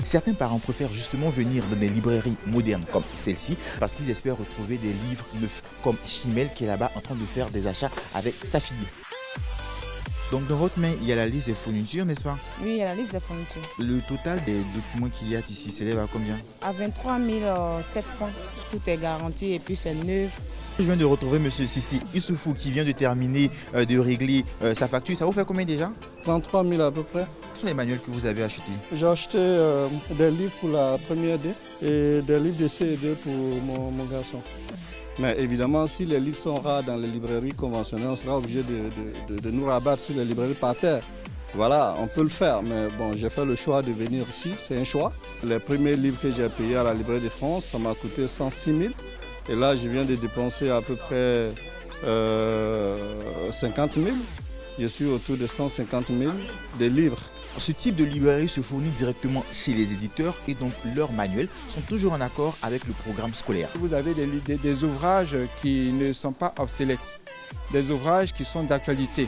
Certains parents préfèrent justement venir dans des librairies modernes comme celle-ci parce qu'ils espèrent retrouver des livres neufs comme Chimel qui est là-bas en train de faire des achats avec sa fille. Donc dans votre main, il y a la liste des fournitures, n'est-ce pas? Oui, il y a la liste des fournitures. Le total des documents qu'il y a ici s'élève à combien? À 23 700. Tout est garanti et puis c'est neuf. Je viens de retrouver M. Sissi Issoufou qui vient de terminer de régler sa facture. Ça vous fait combien déjà? 33 000 à peu près. Quels sont les manuels que vous avez achetés? J'ai acheté des livres pour la première D et des livres de CE2 pour mon garçon. Mais évidemment, si les livres sont rares dans les librairies conventionnelles, on sera obligé de nous rabattre sur les librairies par terre. Voilà, on peut le faire, mais bon, j'ai fait le choix de venir ici, c'est un choix. Les premiers livres que j'ai payés à la Librairie de France, ça m'a coûté 106 000. Et là, je viens de dépenser à peu près 50 000. Je suis autour de 150 000 de livres. Ce type de librairie se fournit directement chez les éditeurs et donc leurs manuels sont toujours en accord avec le programme scolaire. Vous avez des ouvrages qui ne sont pas obsolètes, des ouvrages qui sont d'actualité.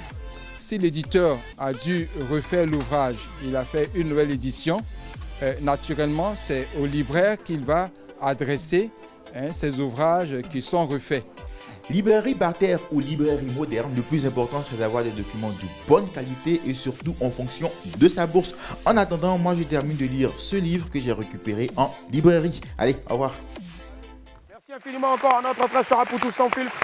Si l'éditeur a dû refaire l'ouvrage, il a fait une nouvelle édition, naturellement c'est au libraire qu'il va adresser ces ouvrages qui sont refaits. Librairie par terre ou librairie moderne, le plus important c'est d'avoir des documents de bonne qualité et surtout en fonction de sa bourse. En attendant, moi je termine de lire ce livre que j'ai récupéré en librairie. Allez, au revoir. Merci infiniment encore à notre très cher Apoutou sans filtre.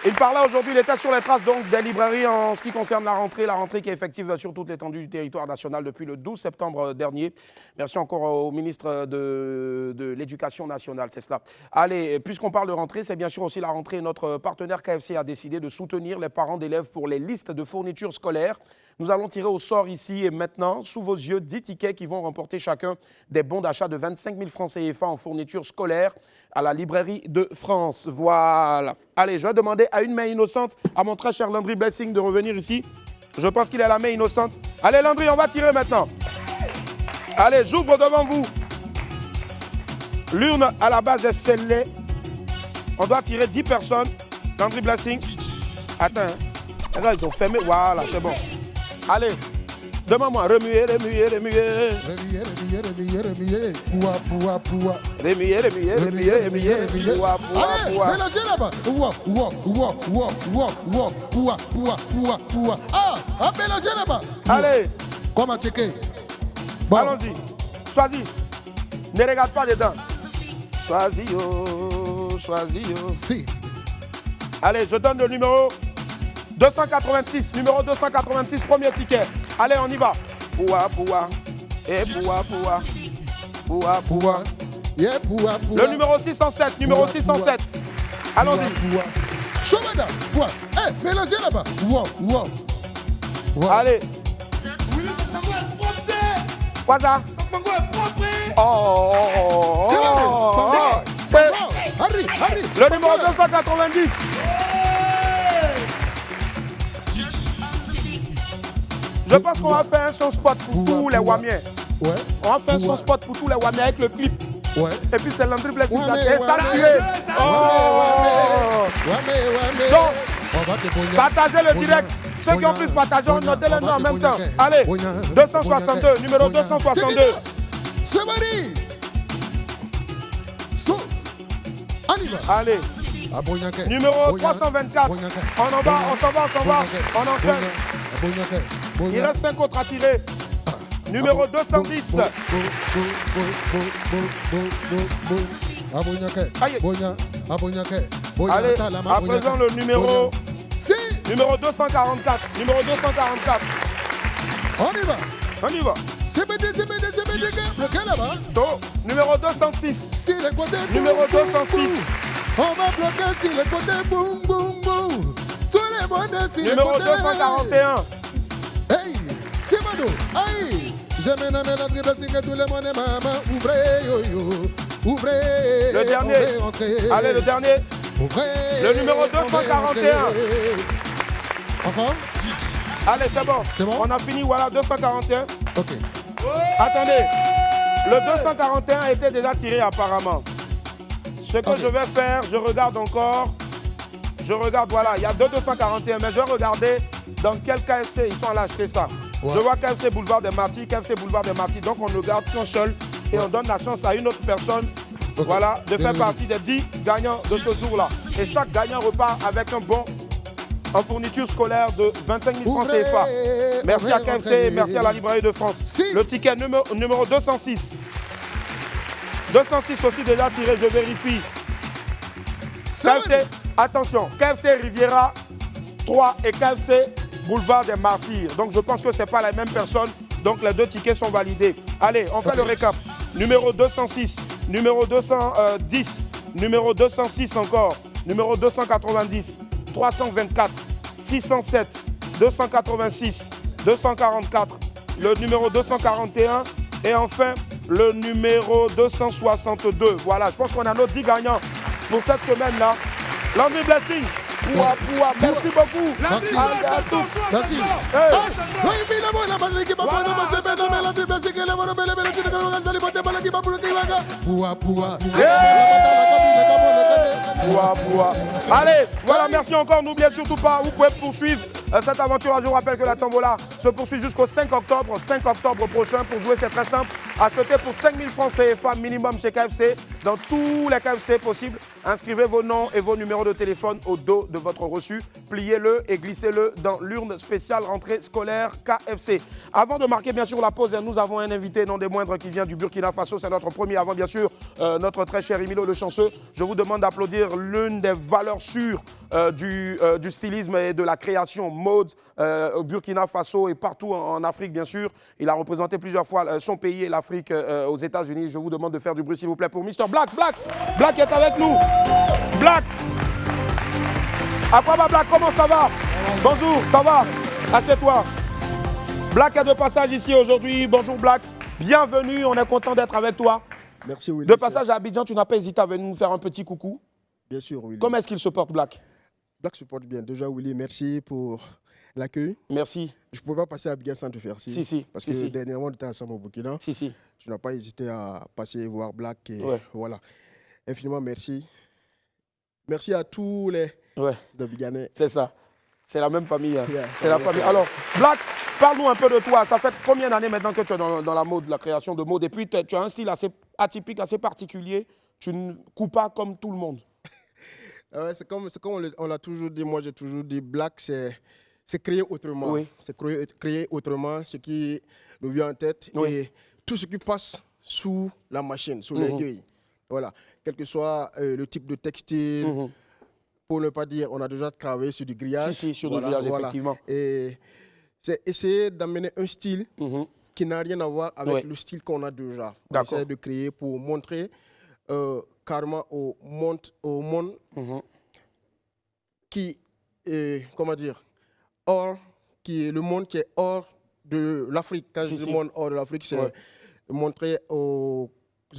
Il parlait aujourd'hui, il était sur les traces donc des librairies en ce qui concerne la rentrée qui est effective sur toute l'étendue du territoire national depuis le 12 septembre dernier. Merci encore au ministre de l'Éducation nationale, c'est cela. Allez, puisqu'on parle de rentrée, c'est bien sûr aussi la rentrée. Notre partenaire KFC a décidé de soutenir les parents d'élèves pour les listes de fournitures scolaires. Nous allons tirer au sort ici et maintenant, sous vos yeux, 10 tickets qui vont remporter chacun des bons d'achat de 25 000 francs CFA en fournitures scolaires à la Librairie de France. Voilà. Allez, je vais demander à une main innocente, à mon très cher Landry Blessing de revenir ici. Je pense qu'il est la main innocente. Allez Landry, on va tirer maintenant. Allez, j'ouvre devant vous. L'urne à la base est scellée. On doit tirer 10 personnes. Landry Blessing. Attends. Regarde, ils ont fermé. Voilà, c'est bon. Allez, demande-moi, remuer. Remuer. Allez, mélangez là-bas. Ah, mélangez là-bas. Allez. Comment checker? Bon. Allons-y. Choisis. Ne regarde pas dedans. Choisis. Si. Allez, je donne le numéro 286. Numéro 286, premier ticket. Allez, on y va. Poua. Et poua. Le numéro 607. Numéro 607. Allons-y. Chomada. Eh, mélangez là-bas. Allez. Quoi ça? Oh. Harry. Le numéro 290. Je pense qu'on va faire un son spot pour tous les Wamiens. Ouais. On va faire un son spot pour tous les Wamiens avec le clip. Ouais. Et puis c'est Landry Blessing qui a Ouais. Donc, partagez le direct. Ceux qui ont plus partagé, notez le nom en même temps. Allez, 262, numéro 262. C'est Marie. Allez. Numéro 324. On en va, on s'en va, on enchaîne. Il reste 5 autres à tirer. Numéro 210. Allez, à présent le numéro 244. Numéro 244. On y va. On y va. Lequel là-bas? Numéro 206. Si le côté numéro 206. On va bloquer si le côté boum boum boum. Tous les bonheurs si le numéro côté. 241. Hey, c'est Mado. Aïe. Je mène à la triple que tous les mondes maman. Ouvrez yo yo. Ouvrez. Le dernier. Allez, le dernier. Ouvrez. Le numéro 241. Encore? Allez, c'est bon. On a fini, voilà, 241. Ok. Attendez, le 241 était déjà tiré apparemment. Ce que je vais faire, je regarde encore. Je regarde, voilà, il y a 241, mais je vais regarder dans quel KFC ils sont allés acheter ça. Ouais. Je vois KFC Boulevard des Martyrs, KFC Boulevard des Martyrs, donc on ne garde qu'un seul et on donne la chance à une autre personne, voilà, de faire partie des 10 gagnants de ce jour-là. Et chaque gagnant repart avec un bon en fourniture scolaire de 25 000 francs CFA. Merci à KFC, merci à la Librairie de France. Le ticket numéro 206. 206 aussi déjà tiré, je vérifie. KFC, attention, KFC Riviera 3 et KFC Boulevard des Martyrs. Donc je pense que ce n'est pas la même personne. Donc les deux tickets sont validés. Allez, on fait le récap. Numéro 206, numéro 210, numéro 206 encore, numéro 290, 324, 607, 286, 244, le numéro 241 et enfin le numéro 262. Voilà, je pense qu'on a nos 10 gagnants pour cette semaine-là. Landry Blessing, merci beaucoup. Merci. À tous. Merci. Allez, voilà, merci encore. N'oubliez surtout pas, vous pouvez poursuivre cette aventure. Je vous rappelle que la tombola se poursuit jusqu'au 5 octobre. 5 octobre prochain, pour jouer, c'est très simple. Achetez pour 5 000 francs CFA minimum chez KFC, dans tous les KFC possibles. Inscrivez vos noms et vos numéros de téléphone au dos de votre reçu. Pliez-le et glissez-le dans l'urne spéciale rentrée scolaire KFC. Avant de marquer bien sûr la pause, nous avons un invité non des moindres qui vient du Burkina Faso. C'est notre premier avant bien sûr notre très cher Emilio Le Chanceux. Je vous demande d'applaudir l'une des valeurs sûres du stylisme et de la création mode au Burkina Faso et partout en Afrique bien sûr. Il a représenté plusieurs fois son pays et l'Afrique aux États-Unis. Je vous demande de faire du bruit s'il vous plaît pour Mr. Black. Black est avec nous. Black. Aquaba Black, comment ça va? Bonjour, ça va? Assieds-toi. Black est de passage ici aujourd'hui. Bonjour Black. Bienvenue, on est content d'être avec toi. Merci Willy. De passage à Abidjan, tu n'as pas hésité à venir nous faire un petit coucou? Bien sûr Willy. Comment est-ce qu'il se porte Black? Black se porte bien. Déjà Willy, merci pour l'accueil. Merci. Je ne pouvais pas passer à Abidjan sans te faire signe. Si. Parce que dernièrement, on était ensemble au Burkina. Si. Tu n'as pas hésité à passer voir Black. Et voilà. Infiniment merci. Merci à tous les Abidjanais. C'est ça. C'est la même famille. Hein. C'est la famille. Alors, Black, parle-nous un peu de toi. Ça fait combien d'années maintenant que tu es dans la mode, la création de mode? Et puis, tu as un style assez atypique, assez particulier. Tu ne coupes pas comme tout le monde. C'est comme on l'a toujours dit. Moi, j'ai toujours dit, Black, c'est créer autrement. Oui. C'est créer autrement ce qui nous vient en tête. Oui. Et tout ce qui passe sous la machine, sous l'aiguille. Voilà. Quel que soit le type de textile, pour ne pas dire, on a déjà travaillé sur du grillage. Sur du grillage, effectivement. Et c'est essayer d'amener un style qui n'a rien à voir avec le style qu'on a déjà. On essaie de créer pour montrer carrément au monde qui est, comment dire, qui est le monde qui est hors de l'Afrique. Quand je dis monde hors de l'Afrique, c'est montrer aux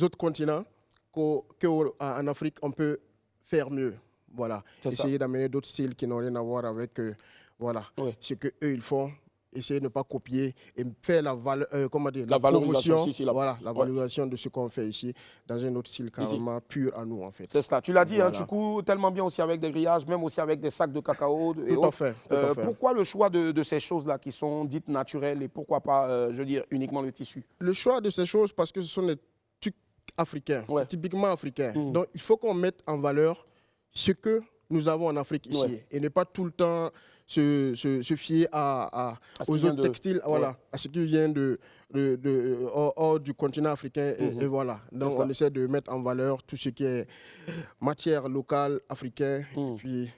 autres continents qu'en Afrique, on peut faire mieux. Voilà. Essayer d'amener d'autres styles qui n'ont rien à voir avec ce qu'eux ils font essayer de ne pas copier et faire la, comment dire, la valorisation, promotion, voilà, la valorisation de ce qu'on fait ici dans un autre style carrément pur à nous en fait. C'est cela. Tu l'as dit, voilà. Tu couds tellement bien aussi avec des grillages, même aussi avec des sacs de cacao et tout à fait. Pourquoi le choix de ces choses-là qui sont dites naturelles et pourquoi pas, je veux dire, uniquement le tissu? Le choix de ces choses parce que ce sont des trucs africains, typiquement africains. Donc il faut qu'on mette en valeur ce que nous avons en Afrique ici et ne pas tout le temps se fier aux autres textiles, voilà, à ce qui vient hors du continent africain et voilà. Donc on essaie de mettre en valeur tout ce qui est matière locale, africaine, et puis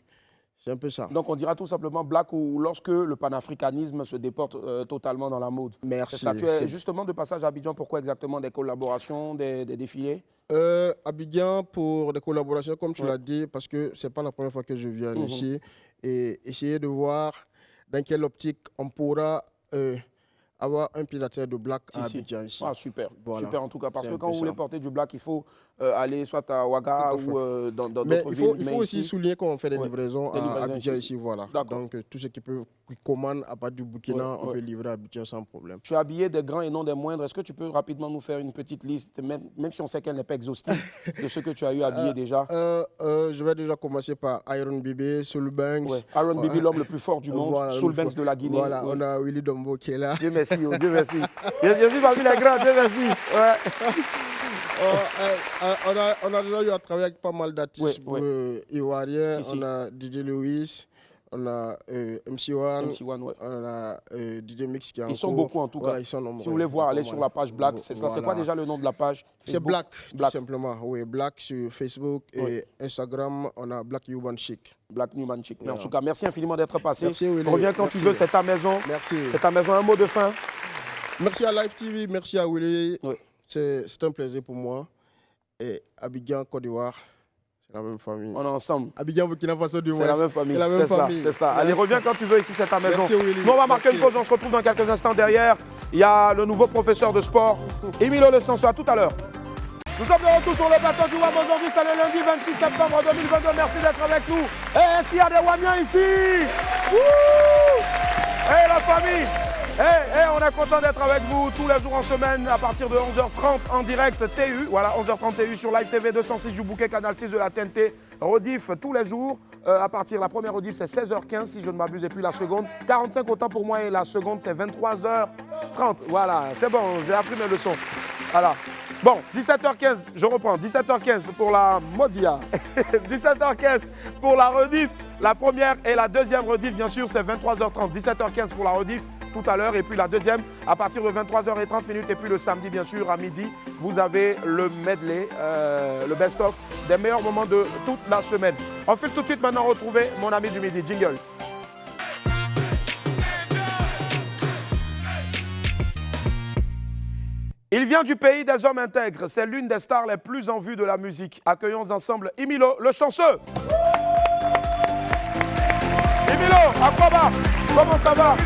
c'est un peu ça. Donc on dira tout simplement black ou lorsque le panafricanisme se déporte totalement dans la mode. Merci. Ça. Tu es justement de passage à Abidjan, pourquoi exactement des collaborations, des défilés? Abidjan pour des collaborations, comme tu l'as dit, parce que ce n'est pas la première fois que je viens ici, et essayer de voir dans quelle optique on pourra avoir un pied à terre de black à Abidjan ici. Ah, super, voilà. Super en tout cas, parce que quand vous voulez porter du black, il faut aller soit à Ouaga ou dans d'autres villes. Il faut aussi souligner qu'on fait des livraisons à Abidjan ici, voilà. Donc tout ce qui commande à partir du Burkina, on peut livrer à Abidjan sans problème. Tu as habillé des grands et non des moindres. Est-ce que tu peux rapidement nous faire une petite liste, même si on sait qu'elle n'est pas exhaustive, de ce que tu as eu habillé déjà? Je vais déjà commencer par Iron Bibi, Soul Banks. Iron Bibi, l'homme le plus fort du monde, voilà, Soul Banks de la Guinée. Voilà, on a Willy Dombo qui est là. Dieu merci, Dieu merci. Je suis parmi les grands, Dieu merci. On a déjà eu à travailler avec pas mal d'artistes ivoiriens. On a DJ Lewis, on a MC1, on a DJ Mix qui est en cours. Ils sont beaucoup en tout cas. Ils sont nombreux. Si vous voulez voir, allez sur la page Black. C'est quoi déjà le nom de la page? C'est Black, tout simplement. Oui, Black sur Facebook et Instagram, on a Black Urban Chic. Black Newman Chic. Mais en tout cas, merci infiniment d'être passé. Merci, Willy. Reviens quand tu veux, c'est ta maison. Merci. C'est ta maison. Un mot de fin? Merci à Live TV, merci à Willy. C'est un plaisir pour moi. Et Abidjan, Côte d'Ivoire, c'est la même famille. On est ensemble. Abidjan, Burkina Faso du Ouest. C'est la même famille. C'est la même famille. C'est ça. Allez, reviens quand tu veux, ici c'est ta maison. Merci, Willy. Nous, on va marquer une pause, on se retrouve dans quelques instants derrière. Il y a le nouveau professeur de sport, Emilio Le Sanso. À tout à l'heure. Nous sommes de retour sur le plateau du WAM. Aujourd'hui, c'est le lundi 26 septembre 2022. Merci d'être avec nous. Et est-ce qu'il y a des Wamiens ici? Hey la famille! On est content d'être avec vous tous les jours en semaine à partir de 11h30 en direct TU. Voilà, 11h30 TU sur Live TV 206 Joubouquet, canal 6 de la TNT. Rediff tous les jours. À partir, la première rediff, c'est 16h15 si je ne m'abuse. Et puis la seconde, 45 autant pour moi. Et la seconde, c'est 23h30. Voilà, c'est bon, j'ai appris mes leçons. Voilà. Bon, 17h15, je reprends. 17h15 pour la Modia. 17h15 pour la rediff. La première et la deuxième rediff, bien sûr, c'est 23h30. 17h15 pour la rediff tout à l'heure. Et puis la deuxième, à partir de 23h30. Et puis le samedi, bien sûr, à midi, vous avez le medley, le best-of des meilleurs moments de toute la semaine. On file tout de suite maintenant retrouver mon ami du midi. Jingle. Il vient du pays des hommes intègres. C'est l'une des stars les plus en vue de la musique. Accueillons ensemble Emilio Le Chanceux. Emilio, Akroba, comment ça va?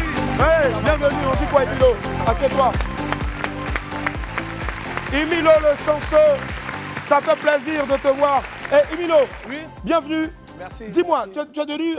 Hey, bienvenue, on dit quoi Emilio? Assieds-toi. Emilio Le Chanceux, ça fait plaisir de te voir. Hey, Emilio, bienvenue. Merci. Dis-moi, tu es devenu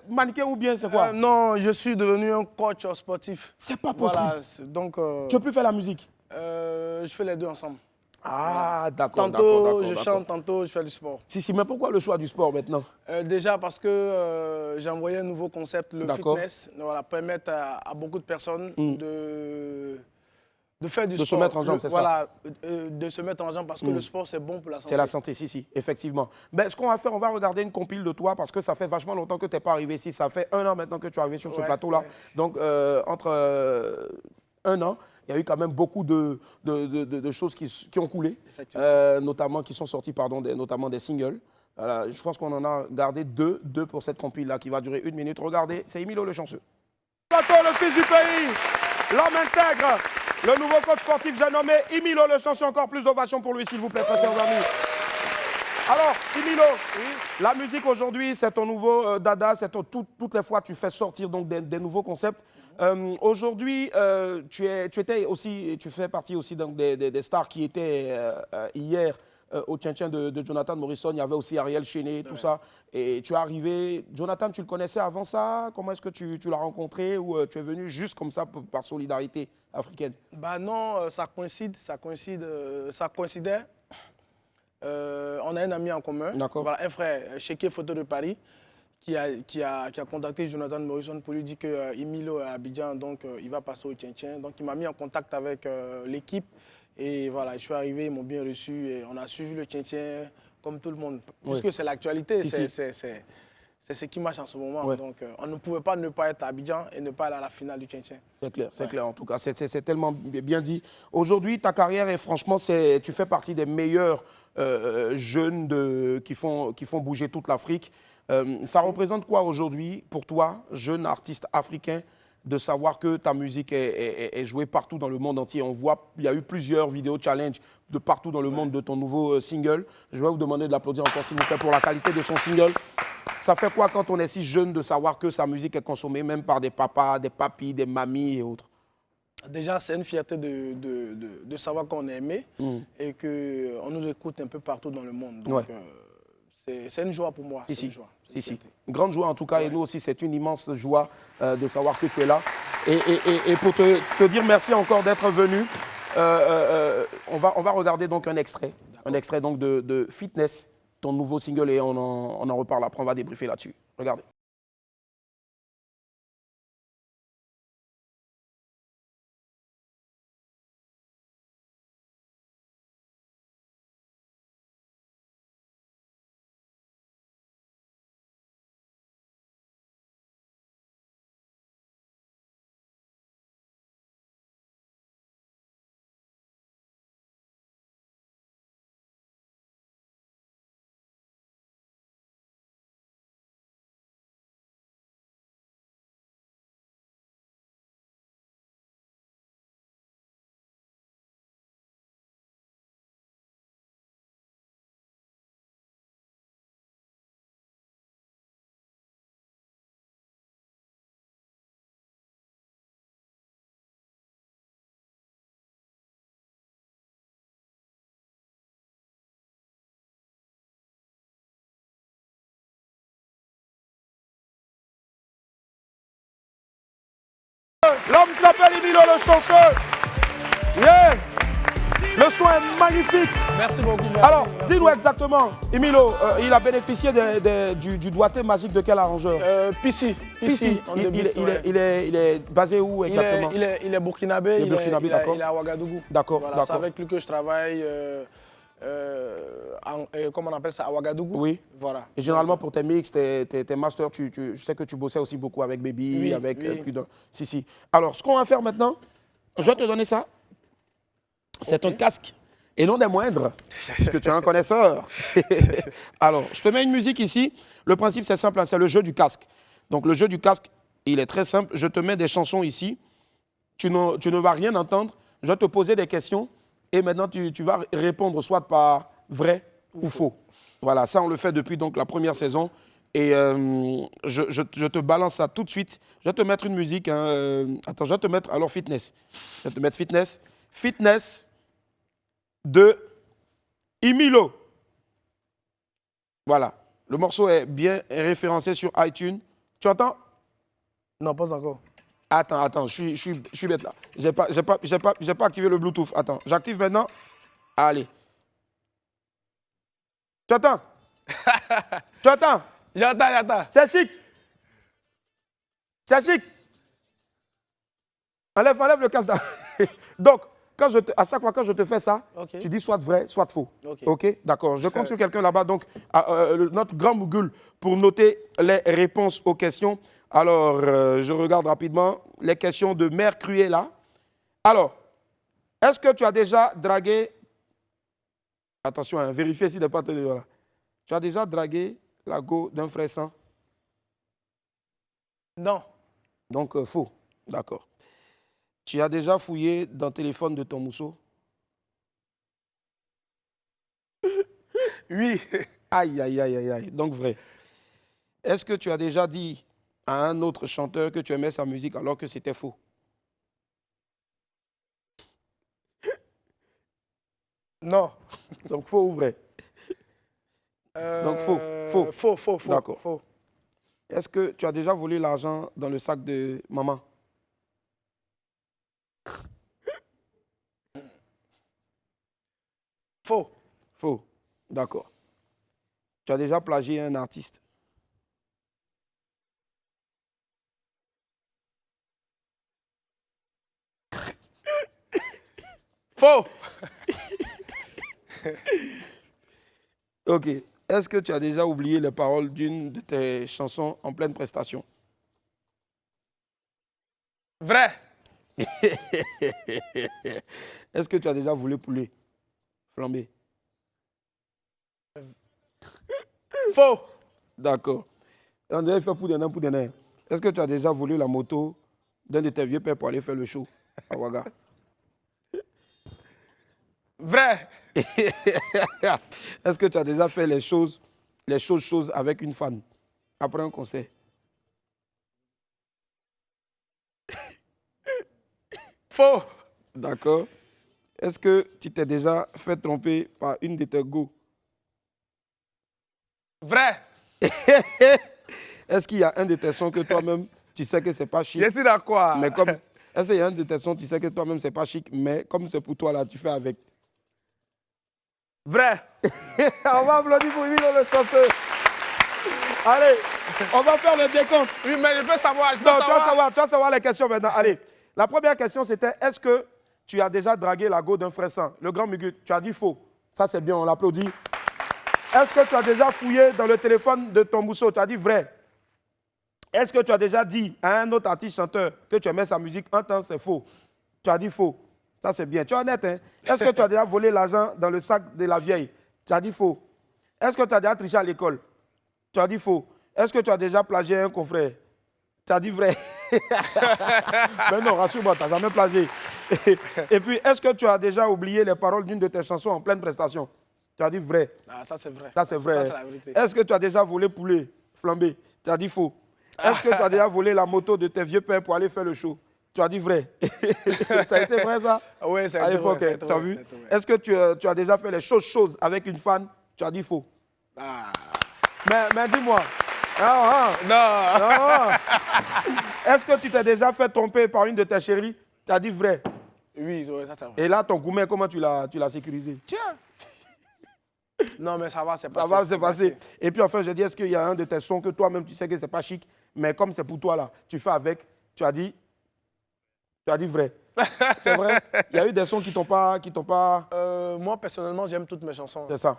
mannequin ou bien c'est quoi? Non, je suis devenu un coach sportif. C'est pas possible. Voilà, donc, tu peux plus faire la musique? Je fais les deux ensemble. Ah, d'accord. Tantôt je chante, tantôt je fais du sport. Si, mais pourquoi le choix du sport maintenant? Déjà parce que j'ai envoyé un nouveau concept, le fitness, voilà, permettre à beaucoup de personnes de faire du sport. De se mettre en jambe, c'est ça? Voilà, de se mettre en jambe parce que le sport c'est bon pour la santé. C'est la santé, si, effectivement. Ben, ce qu'on va faire, on va regarder une compile de toi parce que ça fait vachement longtemps que tu n'es pas arrivé ici. Ça fait 1 an maintenant que tu es arrivé sur ce plateau-là. Ouais. Donc, entre 1 an, il y a eu quand même beaucoup de choses qui ont coulé, notamment qui sont sorties, notamment des singles. Voilà, je pense qu'on en a gardé deux pour cette compile-là qui va durer 1 minute. Regardez, c'est Emilio Le Chanceux. Le fils du pays, l'homme intègre, le nouveau coach sportif, j'ai nommé Emilio Le Chanceux. Encore plus d'ovations pour lui, s'il vous plaît, très chers amis. Alors, Emilio, la musique aujourd'hui, c'est ton nouveau dada, c'est toutes les fois tu fais sortir donc des nouveaux concepts. Aujourd'hui, tu fais partie aussi donc, des stars qui étaient hier au Tchintchen de Jonathan Morrison, il y avait aussi Ariel Chéné, tout ça. Et tu es arrivé, Jonathan, tu le connaissais avant ça? Comment est-ce que tu l'as rencontré ou tu es venu juste comme ça par solidarité africaine? Bah non, ça coïncidait. On a un ami en commun, voilà, un frère, Chéké Photo de Paris, qui a contacté Jonathan Morrison pour lui dire que Emilo est à Abidjan, donc il va passer au Tchintchen. Donc il m'a mis en contact avec l'équipe. Et voilà, je suis arrivé, ils m'ont bien reçu et on a suivi le Tchintchen comme tout le monde. Puisque c'est l'actualité, c'est ce qui marche en ce moment. Ouais. Donc on ne pouvait pas ne pas être à Abidjan et ne pas aller à la finale du Tchintchen. C'est clair en tout cas, c'est tellement bien dit. Aujourd'hui, ta carrière, est franchement, tu fais partie des meilleurs jeunes qui font bouger toute l'Afrique. Ça représente quoi aujourd'hui pour toi, jeune artiste africain, de savoir que ta musique est jouée partout dans le monde entier? On voit, il y a eu plusieurs vidéos challenge de partout dans le monde de ton nouveau single. Je vais vous demander de l'applaudir encore s'il vous plaît pour la qualité de son single. Ça fait quoi quand on est si jeune de savoir que sa musique est consommée même par des papas, des papis, des mamies et autres? Déjà, c'est une fierté de savoir qu'on est aimé et qu'on nous écoute un peu partout dans le monde. Donc, c'est une joie pour moi. Une grande joie en tout cas, et nous aussi, c'est une immense joie de savoir que tu es là. Et pour te dire merci encore d'être venu, on va regarder donc un extrait donc de Fitness, ton nouveau single, et on en reparle après, on va débriefer là-dessus. Regardez. L'homme s'appelle Emilo le chanceux. Yeah. Le son est magnifique. Merci beaucoup. Merci. Alors, dis-nous exactement, Emilo, il a bénéficié du doigté magique de quel arrangeur? Pissi. Il est basé où exactement? Il est burkinabé, il est à Ouagadougou. D'accord. Voilà, c'est avec lui que je travaille. Comment on appelle ça, à Ouagadougou. Oui. Voilà. Et généralement pour tes mix, tes masters, je sais que tu bossais aussi beaucoup avec Baby, oui, avec oui. Si. Alors, ce qu'on va faire maintenant, je vais te donner ça. C'est un casque, et non des moindres, puisque tu es un connaisseur. Alors, je te mets une musique ici. Le principe, c'est simple, c'est le jeu du casque. Donc, le jeu du casque, il est très simple. Je te mets des chansons ici. Tu ne vas rien entendre. Je vais te poser des questions. Et maintenant, tu vas répondre soit par vrai ou faux. Voilà, ça, on le fait depuis donc, la première saison. Et je te balance ça tout de suite. Je vais te mettre une musique. Attends, je vais te mettre alors Fitness. Je vais te mettre Fitness. Fitness de Emilo. Voilà. Le morceau est bien référencé sur iTunes. Tu entends? Non, pas encore. Attends, je suis bête là. J'ai pas activé le Bluetooth. Attends, j'active maintenant. Allez. Tu entends? Tu entends? J'entends. C'est chic. C'est chic. Enlève le casque. Donc, à chaque fois que je te fais ça, tu dis soit vrai, soit faux. Ok, d'accord. Je compte sur quelqu'un là-bas, donc notre grand Google, pour noter les réponses aux questions. Alors, je regarde rapidement les questions de Mère Cruella. Alors, est-ce que tu as déjà dragué... Attention, vérifiez s'il n'est pas tenu. Voilà. Tu as déjà dragué la go d'un frère sang? Non. Donc, faux. D'accord. Tu as déjà fouillé dans le téléphone de ton mousseau? Oui. Aïe. Donc, vrai. Est-ce que tu as déjà dit à un autre chanteur que tu aimais sa musique alors que c'était faux? Non. Donc faux ou vrai? Donc faux. Faux. D'accord. Faux. Est-ce que tu as déjà volé l'argent dans le sac de maman? Faux. Faux. D'accord. Tu as déjà plagié un artiste? Faux. Ok. Est-ce que tu as déjà oublié les paroles d'une de tes chansons en pleine prestation? Vrai. Est-ce que tu as déjà volé poulet flambé? Faux. D'accord. On dirait fait pour des nains. Est-ce que tu as déjà volé la moto d'un de tes vieux pères pour aller faire le show à Ouaga? Vrai. Est-ce que tu as déjà fait les choses avec une fan après un concert? Faux. D'accord. Est-ce que tu t'es déjà fait tromper par une de tes go? Vrai. Est-ce qu'il y a un de tes sons que toi-même, tu sais que c'est pas chic? Je suis d'accord. Mais comme, est-ce qu'il y a un de tes sons, tu sais que toi-même, c'est pas chic, mais comme c'est pour toi, là, tu fais avec? Vrai. On va applaudir pour Emilio le chanceux. Allez, on va faire le décompte. Oui, mais je peux savoir. Tu vas savoir les questions maintenant. Allez, la première question, c'était est-ce que tu as déjà dragué la go d'un frère sang? Le grand Mugut, tu as dit faux. Ça, c'est bien, on l'applaudit. Est-ce que tu as déjà fouillé dans le téléphone de ton mousseau? Tu as dit vrai. Est-ce que tu as déjà dit à un autre artiste chanteur que tu aimais sa musique un temps? C'est faux. Tu as dit faux. Ça, c'est bien. Tu es honnête, hein? Est-ce que tu as déjà volé l'argent dans le sac de la vieille? Tu as dit faux. Est-ce que tu as déjà triché à l'école? Tu as dit faux. Est-ce que tu as déjà plagié un confrère? Tu as dit vrai. Mais non, rassure-moi, tu n'as jamais plagié. Et puis, est-ce que tu as déjà oublié les paroles d'une de tes chansons en pleine prestation? Tu as dit vrai. Ah, ça, c'est vrai. Ça, c'est vrai. Ça, c'est la vérité. Est-ce que tu as déjà volé poulet flambé? Tu as dit faux. Est-ce que tu as déjà volé la moto de tes vieux pères pour aller faire le show? Tu as dit vrai. Ça a été vrai, ça? Oui, ça a à été l'époque, vrai. tu as vu? Est-ce que tu as déjà fait les choses avec une fan? Tu as dit faux. Ah. Mais dis-moi. Non. Est-ce que tu t'es déjà fait tromper par une de tes chéries? Tu as dit vrai. Oui, ça c'est vrai. Et là, ton gourmet, comment tu l'as sécurisé? Tiens. Non, mais ça va, c'est passé. Ça va, c'est passé. Et puis enfin, j'ai dit, est-ce qu'il y a un de tes sons que toi-même, tu sais que c'est pas chic, mais comme c'est pour toi, là, tu fais avec, tu as dit vrai. C'est vrai? Il y a eu des sons qui t'ont pas... Moi, personnellement, j'aime toutes mes chansons. C'est ça.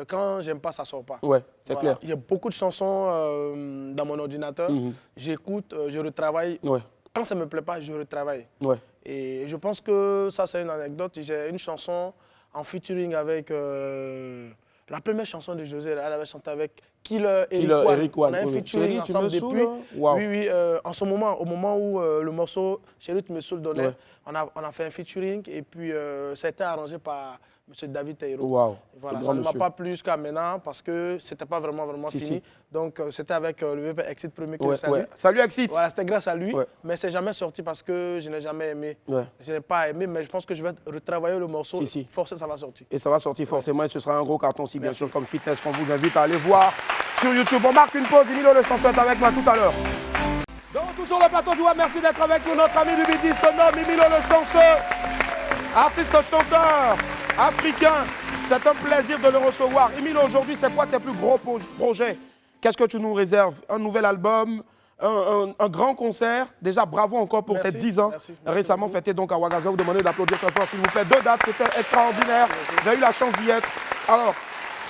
Quand j'aime pas, ça sort pas. Ouais, c'est clair. Il y a beaucoup de chansons dans mon ordinateur. J'écoute, je retravaille. Ouais. Quand ça me plaît pas, je retravaille. Ouais. Et je pense que ça, c'est une anecdote. J'ai une chanson en featuring avec la première chanson de José. Elle avait chanté avec Killer Eric One. On a un featuring ensemble depuis. Wow. Oui. En ce moment, au moment où le morceau Chérie, tu me saoules donnait, on a fait un featuring et puis ça a été arrangé par M. David Taïro. Wow. Voilà, ça ne m'a pas plu jusqu'à maintenant parce que ce n'était pas vraiment fini. Si. Donc c'était avec le VP Exit Premier que je salue. Salut Exit. Voilà, c'était grâce à lui, mais c'est jamais sorti parce que je n'ai jamais aimé. Je n'ai pas aimé, mais je pense que je vais retravailler le morceau. Forcément, ça va sortir. Et ça va sortir forcément et ce sera un gros carton aussi, bien sûr, comme Fitness qu'on vous invite à aller voir sur YouTube. On marque une pause, Emilio le chanceux est avec moi tout à l'heure. Donc toujours le plateau du web, merci d'être avec nous. Notre ami du Midi se nomme Emilio le chanceux, artiste chanteur africain. C'est un plaisir de le recevoir. Emilio, aujourd'hui, c'est quoi tes plus gros projets? Qu'est-ce que tu nous réserves? Un nouvel album, un grand concert. Déjà, bravo encore pour tes 10 ans. Merci récemment fêté donc à Ouaga. Je vais vous demander d'applaudir très fort, s'il vous plaît. 2 dates, c'était extraordinaire. J'ai eu la chance d'y être. Alors,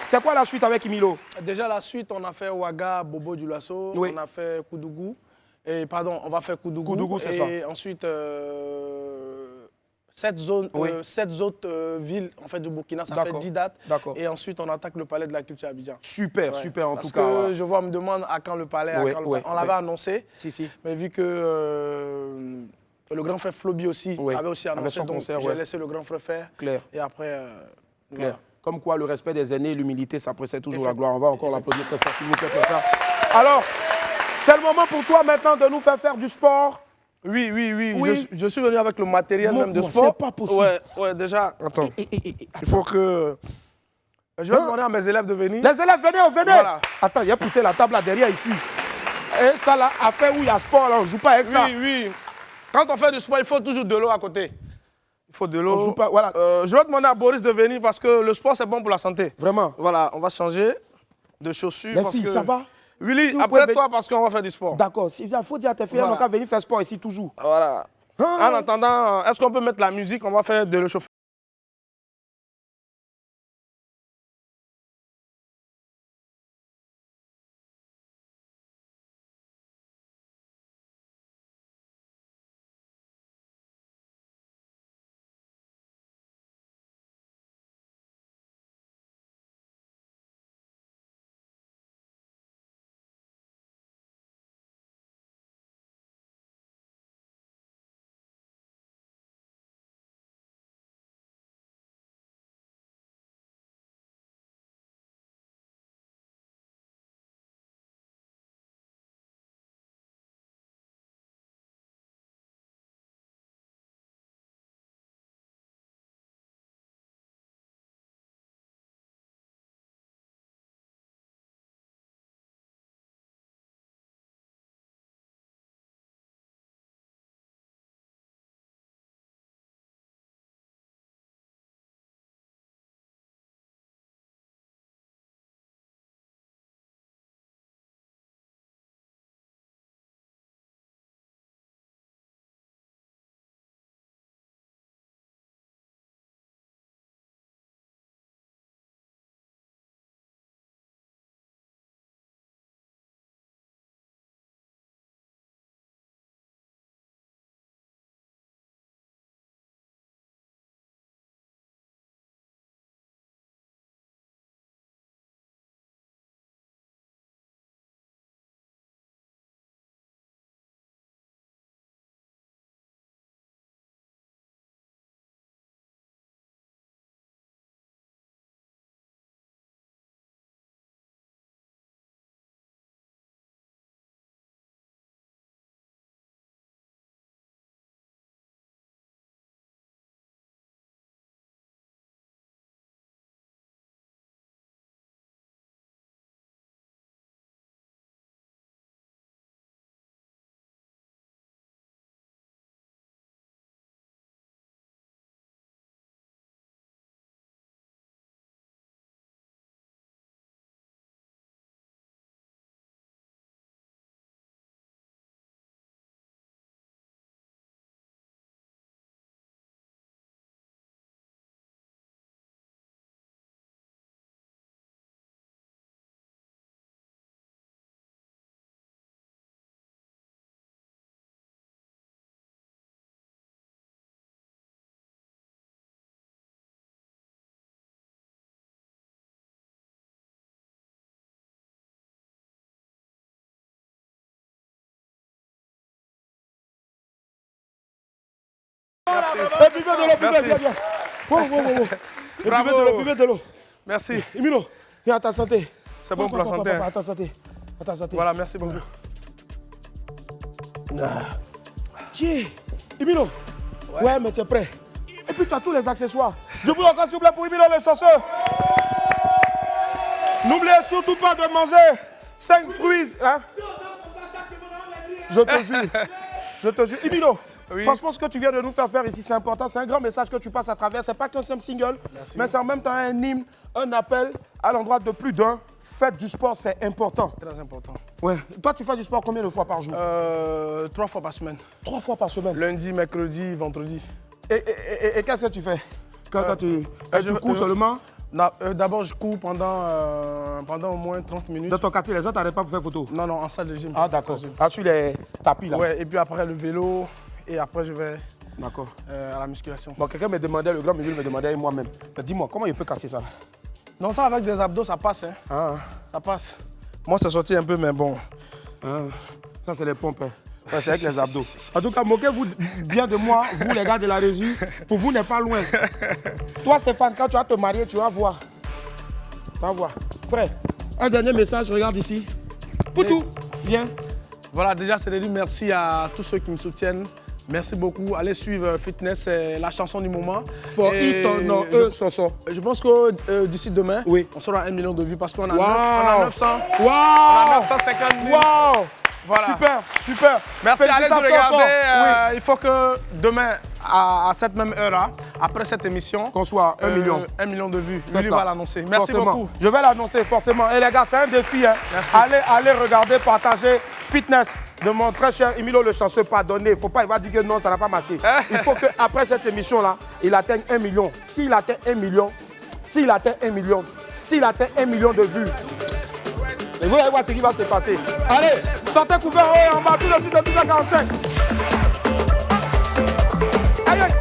c'est quoi la suite avec Emilio? Déjà, la suite, on a fait Ouaga, Bobo du Lasso. On a fait Koudougou. Et pardon, on va faire Koudougou. Koudougou, c'est ça. Et ensuite... 7 autres villes en fait, du Burkina, ça fait 10 dates. Et ensuite, on attaque le Palais de la Culture à Abidjan. Super en tout cas. Parce que je vois, on me demande à quand le Palais, On l'avait annoncé, mais vu que le grand frère Floby aussi avait aussi annoncé, donc j'ai laissé le grand frère faire. Claire. Et après... Claire. Comme quoi, le respect des aînés, l'humilité, ça précède toujours la gloire. On va encore l'applaudir très fort, s'il vous plaît, pour ça. Alors, c'est le moment pour toi maintenant de nous faire du sport. Oui, oui, oui. Oui. Je suis venu avec le matériel même de sport. C'est pas possible. Ouais, déjà. Attends. Il faut que... Je vais demander à mes élèves de venir. Les élèves, venez. Voilà. Attends, il a poussé la table là derrière ici. Et ça là, après où il y a sport là, on joue pas avec ça. Oui, oui. Quand on fait du sport, il faut toujours de l'eau à côté. Il faut de l'eau. On joue pas, voilà. Je vais demander à Boris de venir parce que le sport c'est bon pour la santé. Vraiment. Voilà, on va changer de chaussures. Les filles, ça va? Willy, Si après toi parce qu'on va faire du sport. D'accord. Il faut dire à tes filles, on va venir faire sport ici toujours. Voilà. En attendant, est-ce qu'on peut mettre la musique? On va faire de l'échauffement. Buvez de l'eau, buvez, viens. Wow. Buvez de l'eau. Merci. Emilio, viens à ta santé. C'est bon pour la santé. À ta santé. Voilà, merci beaucoup. Tiens, Emilio. Ouais, mais tu es prêt. Et puis tu as tous les accessoires. Je vous encore s'il vous plaît pour Emilio le chanceux. N'oubliez surtout pas de manger 5 fruits. Hein? Je te jure. Emilio. Oui. Franchement, ce que tu viens de nous faire ici, c'est important. C'est un grand message que tu passes à travers. Ce n'est pas qu'un simple single, mais c'est en même temps un hymne, un appel à l'endroit de plus d'un. Faites du sport, c'est important. Très important. Ouais. Toi, tu fais du sport combien de fois par jour? 3 fois par semaine. 3 fois par semaine? Lundi, mercredi, vendredi. Et qu'est-ce que tu fais quand tu cours seulement? D'abord, je cours pendant au moins 30 minutes. Dans ton quartier, les gens t'arrêtent pas pour faire photo? Non, en salle de gym. Ah, d'accord. Ah, sur les tapis là? Ouais, et puis après le vélo. Et après, je vais à la musculation. Bon, quelqu'un me demandait, le grand Miguel me demandait moi-même. Dis-moi, comment il peut casser ça? Non, ça avec des abdos, ça passe. Hein. Ah. Ça passe. Moi, c'est sorti un peu, mais bon. Ah. Ça, c'est les pompes. Hein. Ouais, c'est avec les abdos. En tout cas, moquez-vous bien de moi, vous les gars de la régie. Pour vous, n'est pas loin. Toi, Stéphane, quand tu vas te marier, tu vas voir. Tu vas voir. Frère, un dernier message, regarde ici. Poutou, viens. Voilà, déjà, c'est de dire merci à tous ceux qui me soutiennent. Merci beaucoup. Allez suivre Fitness, c'est la chanson du moment. Je pense que d'ici demain, on sera à 1 million de vues parce qu'on a, on a 900. Wow. On a 950 000. Wow. Voilà. Super, super. Merci, allez regarder. Il faut que demain, à cette même heure-là, après cette émission, qu'on soit 1 million. 1 million de vues. Lui va l'annoncer. Merci beaucoup. Je vais l'annoncer forcément. Et les gars, c'est un défi. Hein. Allez regarder, partager Fitness de mon très cher Emilio le chanceux. Pardonnez. Il ne faut pas, il va dire que non, ça n'a pas marché. Il faut qu'après cette émission-là, il atteigne 1 million. S'il atteint 1 million, s'il atteint 1 million de vues, et vous allez voir ce qui va se passer. Allez, sortez couvert en bas, tout de suite de 12h45. Aïe, aïe.